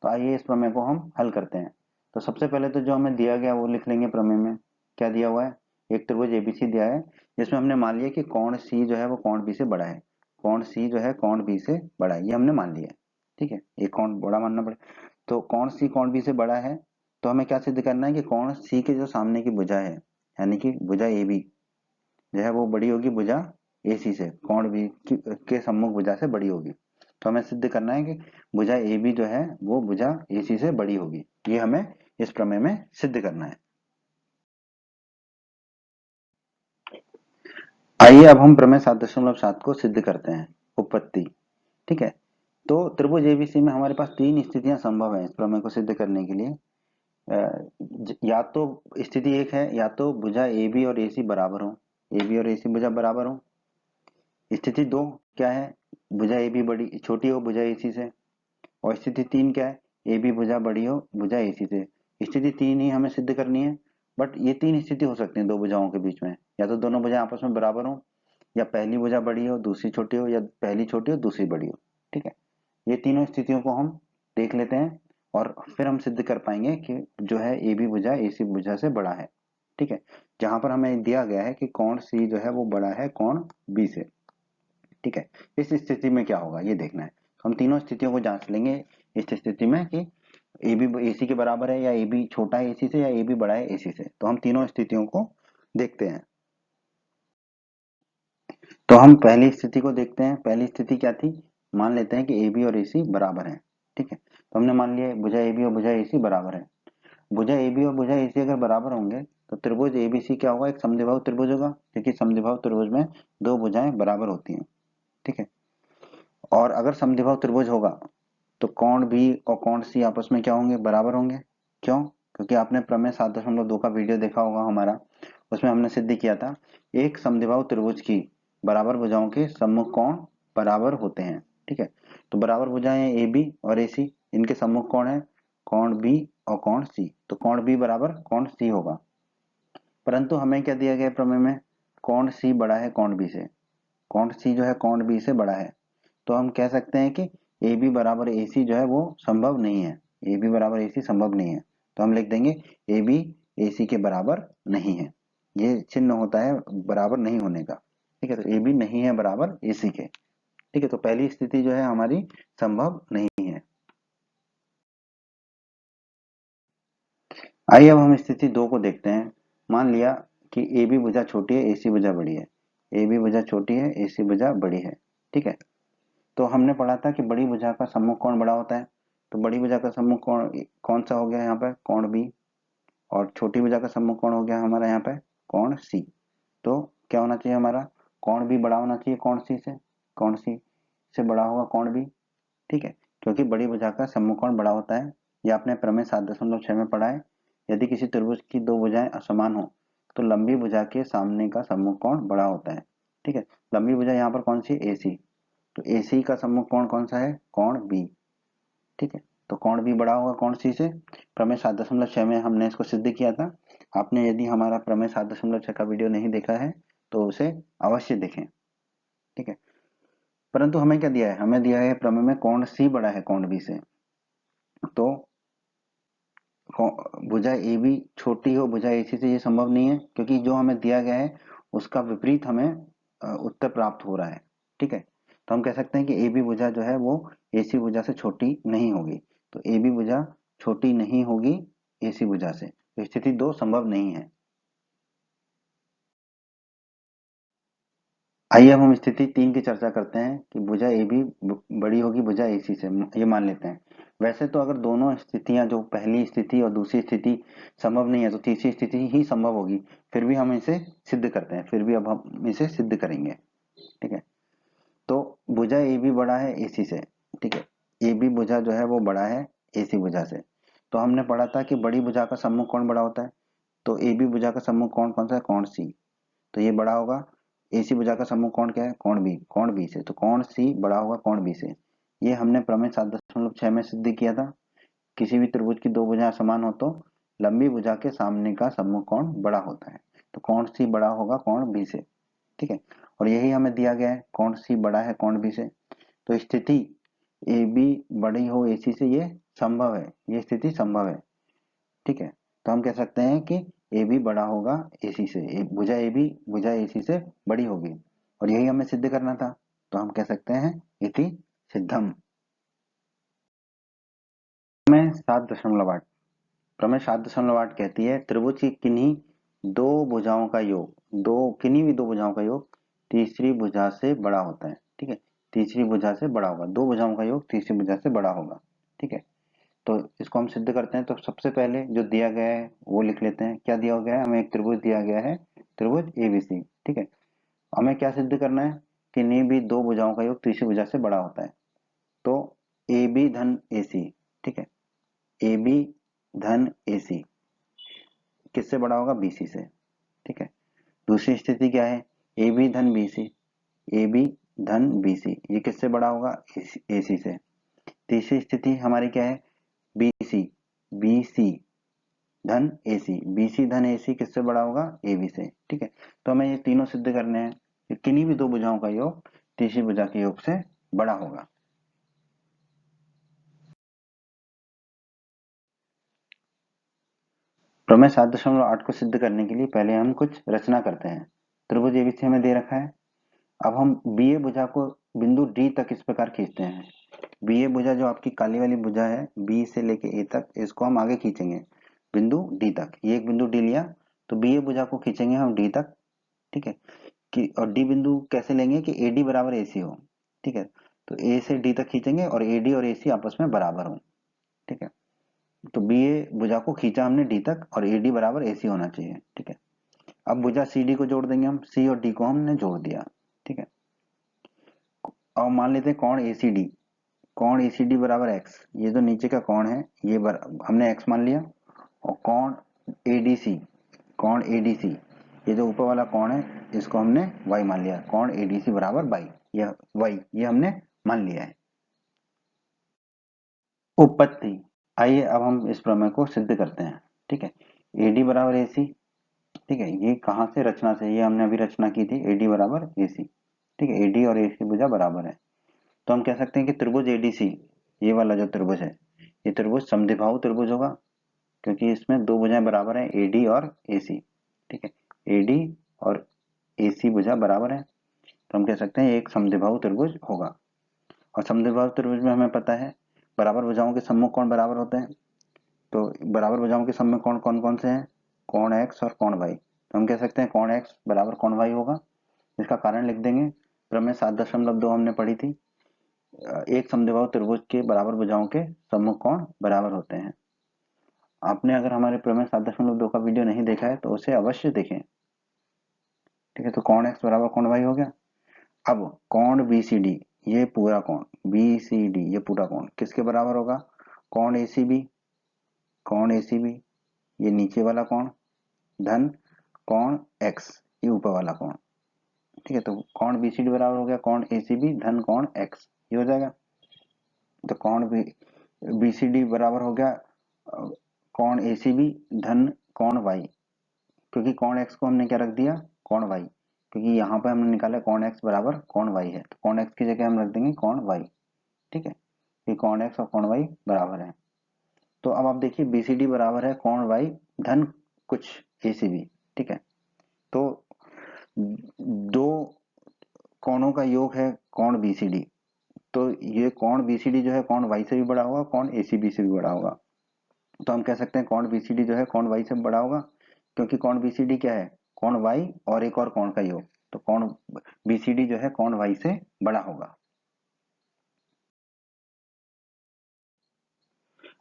[SPEAKER 2] तो आइए इस प्रमेय को हम हल करते हैं। तो सबसे पहले तो जो हमें दिया गया वो लिख लेंगे प्रमेय में। क्या दिया हुआ है? एक त्रिभुज एबीसी दिया है जिसमें हमने मान लिया कि कोण सी जो है वो कोण बी से बड़ा है। कोण सी जो है कोण बी से बड़ा है, ये हमने मान लिया है। ठीक है, एक कोण बड़ा मानना पड़ेगा। तो कोण सी कोण बी से बड़ा है तो हमें क्या सिद्ध करना है कि कोण सी के जो सामने की भुजा है यानी कि भुजा ए बी जो है वो बड़ी होगी भुजा ए सी से, कोण बी के सम्मुख भुजा से बड़ी होगी। तो हमें सिद्ध करना है कि भुजा ए बी जो है वो भुजा ए सी से बड़ी होगी। ये हमें इस प्रमेय में सिद्ध करना है। आइए अब हम प्रमेय 7.7 को सिद्ध करते हैं। उपपत्ति। ठीक है, तो त्रिभुज एबीसी में हमारे पास तीन स्थितियां संभव है इस प्रमेय को सिद्ध करने के लिए। या तो स्थिति एक है, या तो भुजा ए बी और ए सी बराबर हो, ए बी और ए सी भुजा बराबर हो। स्थिति दो क्या है? भुजा ए बी बड़ी छोटी हो भुजा ए सी से। और स्थिति तीन क्या है? ए बी भुजा बड़ी हो भुजा ए सी से। स्थिति तीन ही हमें सिद्ध करनी है। बट ये तीन स्थिति हो सकती है दो भुजाओं के बीच में, या तो दोनों भुजाएं आपस में बराबर हो, या पहली भुजा बड़ी हो दूसरी छोटी हो, या पहली छोटी हो दूसरी बड़ी हो। ठीक है, ये तीनों स्थितियों को हम देख लेते हैं और फिर हम सिद्ध कर पाएंगे कि जो है ए बी भुजा ए सी भुजा से बड़ा है। ठीक है, जहां पर हमें दिया गया है कि कोण सी जो है वो बड़ा है कोण बी से। ठीक है, इस स्थिति में क्या होगा ये देखना है। तो हम तीनों स्थितियों को जांच लेंगे इस स्थिति में कि ए बी ए सी के बराबर है, या ए बी छोटा है ए सी से, या ए बी बड़ा है ए सी से। तो हम तीनों स्थितियों को देखते हैं। तो हम पहली स्थिति को देखते हैं। पहली स्थिति क्या थी? मान लेते हैं कि ए बी और ए सी बराबर है। ठीक है, तो हमने मान लिया भुजा ए बी और भुजा ए सी बराबर है। भुजा ए बी और भुजा ए सी अगर बराबर होंगे तो त्रिभुज एबीसी क्या होगा? एक समद्विबाहु त्रिभुज होगा, क्योंकि समद्विबाहु त्रिभुज में दो भुजाएं बराबर होती हैं। ठीक है, और अगर समद्विबाहु त्रिभुज होगा तो कोण बी और कोण सी आपस में क्या होंगे? बराबर होंगे। क्यों? क्योंकि आपने प्रमेय 7.2 का वीडियो देखा होगा हमारा, उसमें हमने सिद्ध किया था एक समद्विबाहु त्रिभुज की बराबर भुजाओं के सम्मुख कोण बराबर होते हैं। ठीक है, तो बराबर भुजाएं ए बी और ए सी, इनके सम्मुख कोण है कोण बी और कोण सी, तो कोण बी बराबर कोण सी होगा। परंतु हमें क्या दिया गया है प्रमेय में? कोण सी बड़ा है कोण बी से, कोण सी जो है कोण बी से बड़ा है। तो हम कह सकते हैं कि ए बी बराबर ए सी जो है वो संभव नहीं है। ए बी बराबर ए सी संभव नहीं है, तो हम लिख देंगे ए बी ए सी के बराबर नहीं है। ये चिन्ह होता है बराबर नहीं होने का। ठीक है, तो ए बी नहीं है बराबर ए सी के। ठीक है, तो पहली स्थिति जो है हमारी संभव नहीं है। आइए अब हम स्थिति दो को देखते हैं। मान लिया कि ए बी भुजा छोटी है ए सी भुजा बड़ी है। ए बी भुजा छोटी है ए सी भुजा बड़ी है। ठीक है, तो हमने पढ़ा था कि बड़ी भुजा का सम्मुख कोण बड़ा होता है। तो बड़ी भुजा का सम्मुख कोण कौन सा हो गया यहाँ पे? कोण बी। और छोटी भुजा का सम्मुख कोण हो गया हमारा यहाँ पे कोण सी। तो क्या होना चाहिए हमारा? कोण बी बड़ा होना चाहिए कोण सी से, कोण सी से बड़ा होगा कोण बी। ठीक है, क्योंकि बड़ी भुजा का सम्मुख कोण बड़ा होता है। ये आपने प्रमेय 7.6 में पढ़ा है। यदि किसी त्रिभुज की दो भुजाएं असमान हो तो लंबी भुजा के सामने का सम्मुख कोण बड़ा होता है। ठीक है, लंबी भुजा यहाँ पर कौन सी? ए सी। तो ए सी का सम्मुख कोण कौन सा है? कोण बी। ठीक है, तो कोण बी बड़ा होगा कोण सी से। प्रमेय 7.6 में हमने इसको सिद्ध किया था। आपने यदि हमारा प्रमेय 7.6 का वीडियो नहीं देखा है तो उसे अवश्य देखें। ठीक है, परंतु हमें क्या दिया है? हमें दिया है प्रमेय में कोण सी बड़ा है कोण बी से। तो भुजा ए बी छोटी हो भुजा ए सी से, ये संभव नहीं है, क्योंकि जो हमें दिया गया है उसका विपरीत हमें उत्तर प्राप्त हो रहा है। ठीक है, तो हम कह सकते हैं कि ए बी भुजा जो है वो ए सी भुजा से छोटी नहीं होगी। तो ए बी भुजा छोटी नहीं होगी ए सी भुजा से, तो स्थिति 2 संभव नहीं है। आइए अब हम स्थिति 3 की चर्चा करते हैं कि भुजा ए बी बड़ी होगी भुजा ए सी से, ये मान लेते हैं। वैसे तो अगर दोनों स्थितियां, जो पहली स्थिति और दूसरी स्थिति संभव नहीं है, तो तीसरी स्थिति ही संभव होगी। फिर भी हम इसे सिद्ध करते हैं, फिर भी अब हम इसे सिद्ध करेंगे। ठीक है, तो भुजा ए बी बड़ा है ए सी से। ठीक है, ए बी भुजा जो है वो बड़ा है ए सी भुजा से। तो हमने पढ़ा था कि बड़ी भुजा का सम्मुख कोण बड़ा होता है। तो ए बी भुजा का सम्मुख कोण कौन सा है? कोण सी। तो ये बड़ा होगा। एसी भुजा का समूह कोण क्या है? कोण बी से। तो कोण सी बड़ा होगा कोण बी से। ये हमने प्रमेय 7.6 में सिद्ध किया था। किसी भी त्रिभुज की दो भुजाएं समान हो तो लंबी भुजा के सामने का समूह कोण बड़ा होता है। तो कोण सी बड़ा होगा कोण बी से। ठीक है, और यही हमें दिया गया है, कोण सी बड़ा है कोण बी से। तो स्थिति ए बी बड़ी हो ए सी से, ये संभव है, ये स्थिति संभव है। ठीक है, तो हम कह सकते हैं कि ए बी बड़ा होगा ए सी से, भुजा ए बी भुजा ए सी से बड़ी होगी, और यही हमें सिद्ध करना था। तो हम कह सकते हैं इति सिद्धम। प्रमेय 7.8 प्रमेय 7.8 कहती है त्रिभुज की किन्हीं दो भुजाओं का योग, किन्हीं भी दो भुजाओं का योग तीसरी भुजा से बड़ा होता है। ठीक है, तीसरी भुजा से बड़ा होगा, दो भुजाओं का योग तीसरी भुजा से बड़ा होगा। ठीक है, तो इसको हम सिद्ध करते हैं। तो सबसे पहले जो दिया गया है वो लिख लेते हैं। क्या दिया गया है? हमें एक त्रिभुज दिया गया है, त्रिभुज एबीसी। ठीक है, हमें क्या सिद्ध करना है? कि किन्हीं भी दो भुजाओं का योग तीसरी भुजा से बड़ा होता है। तो ए बी धन ए सी, ठीक है, ए बी धन ए सी किससे बड़ा होगा? बी सी से। ठीक है, दूसरी स्थिति क्या है? ए बी धन बी सी, ए बी धन बी सी, ये किससे बड़ा होगा? ए सी से। तीसरी स्थिति हमारी क्या है? बी सी, बी सी धन ए सी, बी सी धन ए सी किससे बड़ा होगा? ए बी से। ठीक है, तो हमें ये तीनों सिद्ध करने हैं कि किन्हीं भी दो भुजाओं का योग तीसरी भुजा के योग से बड़ा होगा। प्रमेय 7.8 को सिद्ध करने के लिए पहले हम कुछ रचना करते हैं। त्रिभुज एबीसी हमें दे रखा है। अब हम बी ए भुजा को बिंदु डी तक इस प्रकार खींचते हैं। बी ए भुजा जो आपकी काली वाली भुजा है, बी से लेके ए तक, इसको हम आगे खींचेंगे बिंदु डी तक। ये एक बिंदु डी लिया, तो बी ए भुजा को खींचेंगे हम डी तक। ठीक है, कि और डी बिंदु कैसे लेंगे? कि ए डी बराबर ए सी हो। ठीक है, तो ए से डी तक खींचेंगे और ए डी और ए सी आपस में बराबर हो। ठीक है, तो बी ए भुजा को खींचा हमने डी तक और ए डी बराबर ए सी होना चाहिए। ठीक है, अब भुजा सी डी को जोड़ देंगे हम, सी और डी को हमने जोड़ दिया। ठीक है, अब मान लेते हैं कोण ए सी डी, कोण ए सी डी बराबर एक्स, ये जो नीचे का कोण है ये हमने एक्स मान लिया। और कोण ए डी सी, कोण ए डी सी, ये जो ऊपर वाला कोण है इसको हमने y मान लिया। कोण ए डी सी बराबर y, यह y ये हमने मान लिया है। उपपत्ति, आइए अब हम इस प्रमेय को सिद्ध करते हैं। ठीक है, ए डी बराबर ए सी। ठीक है, ये कहाँ से? रचना से, ये हमने अभी रचना की थी, ए डी बराबर ए सी। ठीक है, ए डी और ए सी भुजा बराबर है। तो हम कह सकते हैं कि त्रिभुज एडीसी, ये वाला जो त्रिभुज है, ये त्रिभुज समद्विबाहु त्रिभुज होगा, क्योंकि इसमें दो भुजाएं बराबर हैं, एडी और एसी। ठीक है, एडी और एसी भुजा बराबर है, तो हम कह सकते हैं एक समद्विबाहु त्रिभुज होगा। और समद्विबाहु त्रिभुज में हमें पता है बराबर भुजाओं के सम्मुख कोण बराबर होते हैं। तो बराबर भुजाओं के सम्मुख कोण कौन कौन से हैं? कोण एक्स और कोण वाई। तो हम कह सकते हैं कोण एक्स बराबर कोण वाई होगा। इसका कारण लिख देंगे। प्रमेय 7.2 हमने पढ़ी थी, एक समद्विबाहु त्रिभुज के बराबर भुजाओं के सम्मुख कोण बराबर होते हैं। आपने अगर हमारे प्रमेय 7.2 का वीडियो नहीं देखा है तो उसे अवश्य देखें। ठीक है, तो कोण एक्स बराबर कोण वाई हो गया। अब कोण बी सी डी, ये पूरा कोण बी सी डी, ये पूरा कोण किसके बराबर होगा? कोण ए सी बी, कोण ए सी बी, ये नीचे वाला कोण धन कोण एक्स, ये ऊपर वाला कोण। ठीक है, तो कोण बी सी डी बराबर हो गया कोण ए सी बी धन कोण एक्स, ये हो जाएगा। तो कोण बी सी डी बराबर हो गया कोण ए सी बी धन कोण वाई, क्योंकि कोण एक्स को हमने क्या रख दिया? कोण वाई, क्योंकि यहाँ पे हमने निकाला कोण एक्स बराबर कोण वाई है, तो कोण एक्स की जगह हम रख देंगे कोण वाई। ठीक है, ये कोण एक्स और कोण वाई बराबर है। तो अब आप देखिए BCD बराबर है कोण y धन कुछ ACB, ठीक है। तो दो कोणों का योग है कोण BCD, तो ये कोण BCD जो है कोण y से भी बड़ा होगा, कोण ACB से भी बड़ा होगा। तो हम कह सकते हैं कोण BCD जो है कोण y से बड़ा होगा, क्योंकि कोण BCD क्या है, कोण y और एक और कोण का योग, तो कोण BCD जो है कोण y से बड़ा होगा।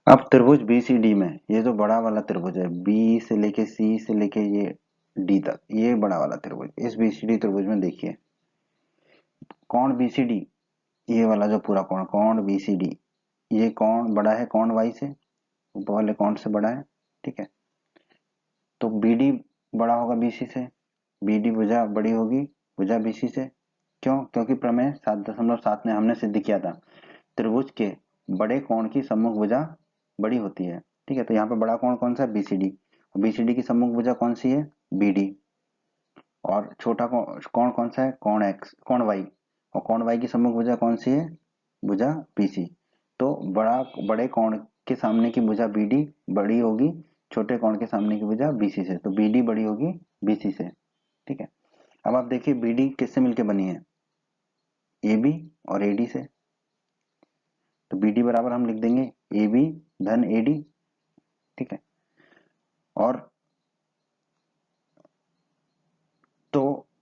[SPEAKER 2] अब त्रिभुज BCD में ये जो बड़ा वाला त्रिभुज है, B से लेके C से लेके ये D तक, ये बड़ा वाला त्रिभुज, इस BCD त्रिभुज में देखिए कोण BCD, ये वाला जो पूरा कोण BCD, ये कोण बड़ा है कोण y से, ऊपर वाले कोण से बड़ा है, ठीक है। तो BD बड़ा होगा BC से, BD भुजा बड़ी होगी भुजा BC से। क्यों? क्योंकि प्रमेय 7.7 में हमने सिद्ध किया था त्रिभुज के बड़े कोण की सम्मुख भुजा बड़ी होती है, ठीक है। तो यहाँ पे बड़ा कोण कौन सा है, BCD, और BCD की सम्मुख भुजा कौन सी है, BD, और छोटा कोण कौन सा है, कोण X, कोण Y, और कोण Y की सम्मुख भुजा कौन सी है, भुजा BC। तो बड़े कोण के सामने की भुजा BD बड़ी होगी छोटे कोण के सामने की भुजा BC से, तो BD बड़ी होगी BC से, ठीक है। अब आप देखिए BD किससे मिलके बनी है, AB और AD से, तो BD बराबर हम लिख देंगे AB धन AD, ठीक है। और तो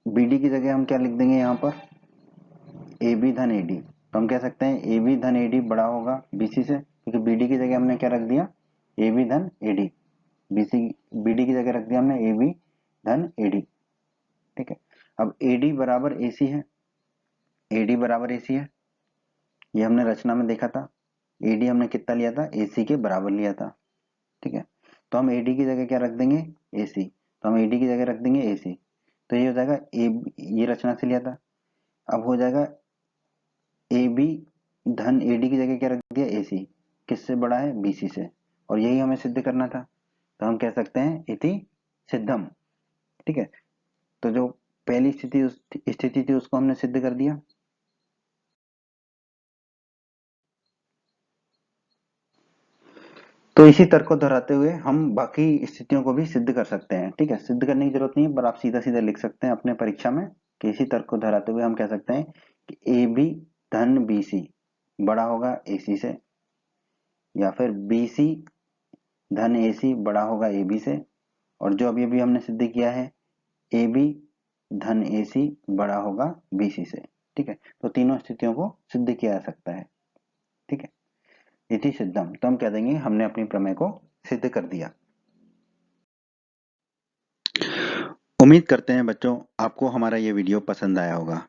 [SPEAKER 2] BD की जगह हम क्या लिख देंगे यहाँ पर, AB धन AD, तो हम कह सकते हैं AB धन AD बड़ा होगा BC से, क्योंकि BD की जगह हमने क्या रख दिया, AB धन AD, BD की जगह रख दिया हमने AB धन AD, ठीक है। अब AD बराबर AC है, AD बराबर AC है, ये हमने रचना में देखा था। AD हमने कितना लिया था, AC के बराबर लिया था, ठीक है। तो हम AD की जगह क्या रख देंगे, AC, तो हम AD की जगह रख देंगे AC, तो ये हो जाएगा ये रचना से लिया था। अब हो जाएगा AB धन AD की जगह क्या रख दिया, AC, किससे बड़ा है, BC से, और यही हमें सिद्ध करना था, तो हम कह सकते हैं इति सिद्धम, ठीक है। तो जो पहली स्थिति थी उसको हमने सिद्ध कर दिया। तो इसी तर्क को दोहराते हुए हम बाकी स्थितियों को भी सिद्ध कर सकते हैं, ठीक है। सिद्ध करने की जरूरत नहीं है, पर आप सीधा सीधा लिख सकते हैं अपने परीक्षा में कि इसी तर्क को दोहराते हुए हम कह सकते हैं कि AB धन BC बड़ा होगा AC से, या फिर BC धन AC बड़ा होगा AB से, और जो अभी अभी हमने सिद्ध किया है AB धन AC बड़ा होगा BC से, ठीक है। तो तीनों स्थितियों को सिद्ध किया जा सकता है, ठीक है। इति सिद्धम, तो हम कह देंगे हमने अपनी प्रमेय को सिद्ध कर दिया। उम्मीद करते हैं बच्चों आपको हमारा ये वीडियो पसंद आया होगा।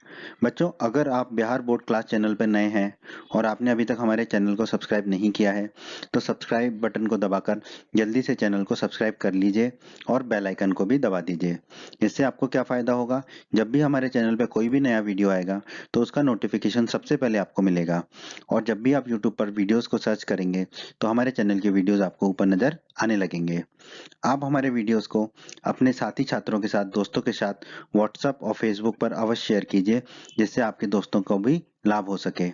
[SPEAKER 2] बच्चों अगर आप बिहार बोर्ड क्लास चैनल पर नए हैं और आपने अभी तक हमारे चैनल को सब्सक्राइब नहीं किया है तो सब्सक्राइब बटन को दबाकर जल्दी से चैनल को सब्सक्राइब कर लीजिए और बेल आइकन को भी दबा दीजिए। इससे आपको क्या फ़ायदा होगा, जब भी हमारे चैनल पर कोई भी नया वीडियो आएगा तो उसका नोटिफिकेशन सबसे पहले आपको मिलेगा, और जब भी आप यूट्यूब पर वीडियोज़ को सर्च करेंगे तो हमारे चैनल के वीडियोज़ आपको ऊपर नज़र आने लगेंगे। आप हमारे वीडियोस को अपने साथी छात्रों के साथ, दोस्तों के साथ व्हाट्सएप और फेसबुक पर अवश्य शेयर कीजिए, जिससे आपके दोस्तों को भी लाभ हो सके।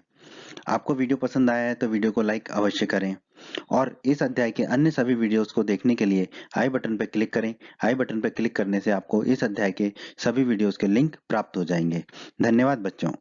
[SPEAKER 2] आपको वीडियो पसंद आया है तो वीडियो को लाइक अवश्य करें, और इस अध्याय के अन्य सभी वीडियोस को देखने के लिए आई बटन पर क्लिक करें। आई बटन पर क्लिक करने से आपको इस अध्याय के सभी वीडियोस के लिंक प्राप्त हो जाएंगे। धन्यवाद बच्चों।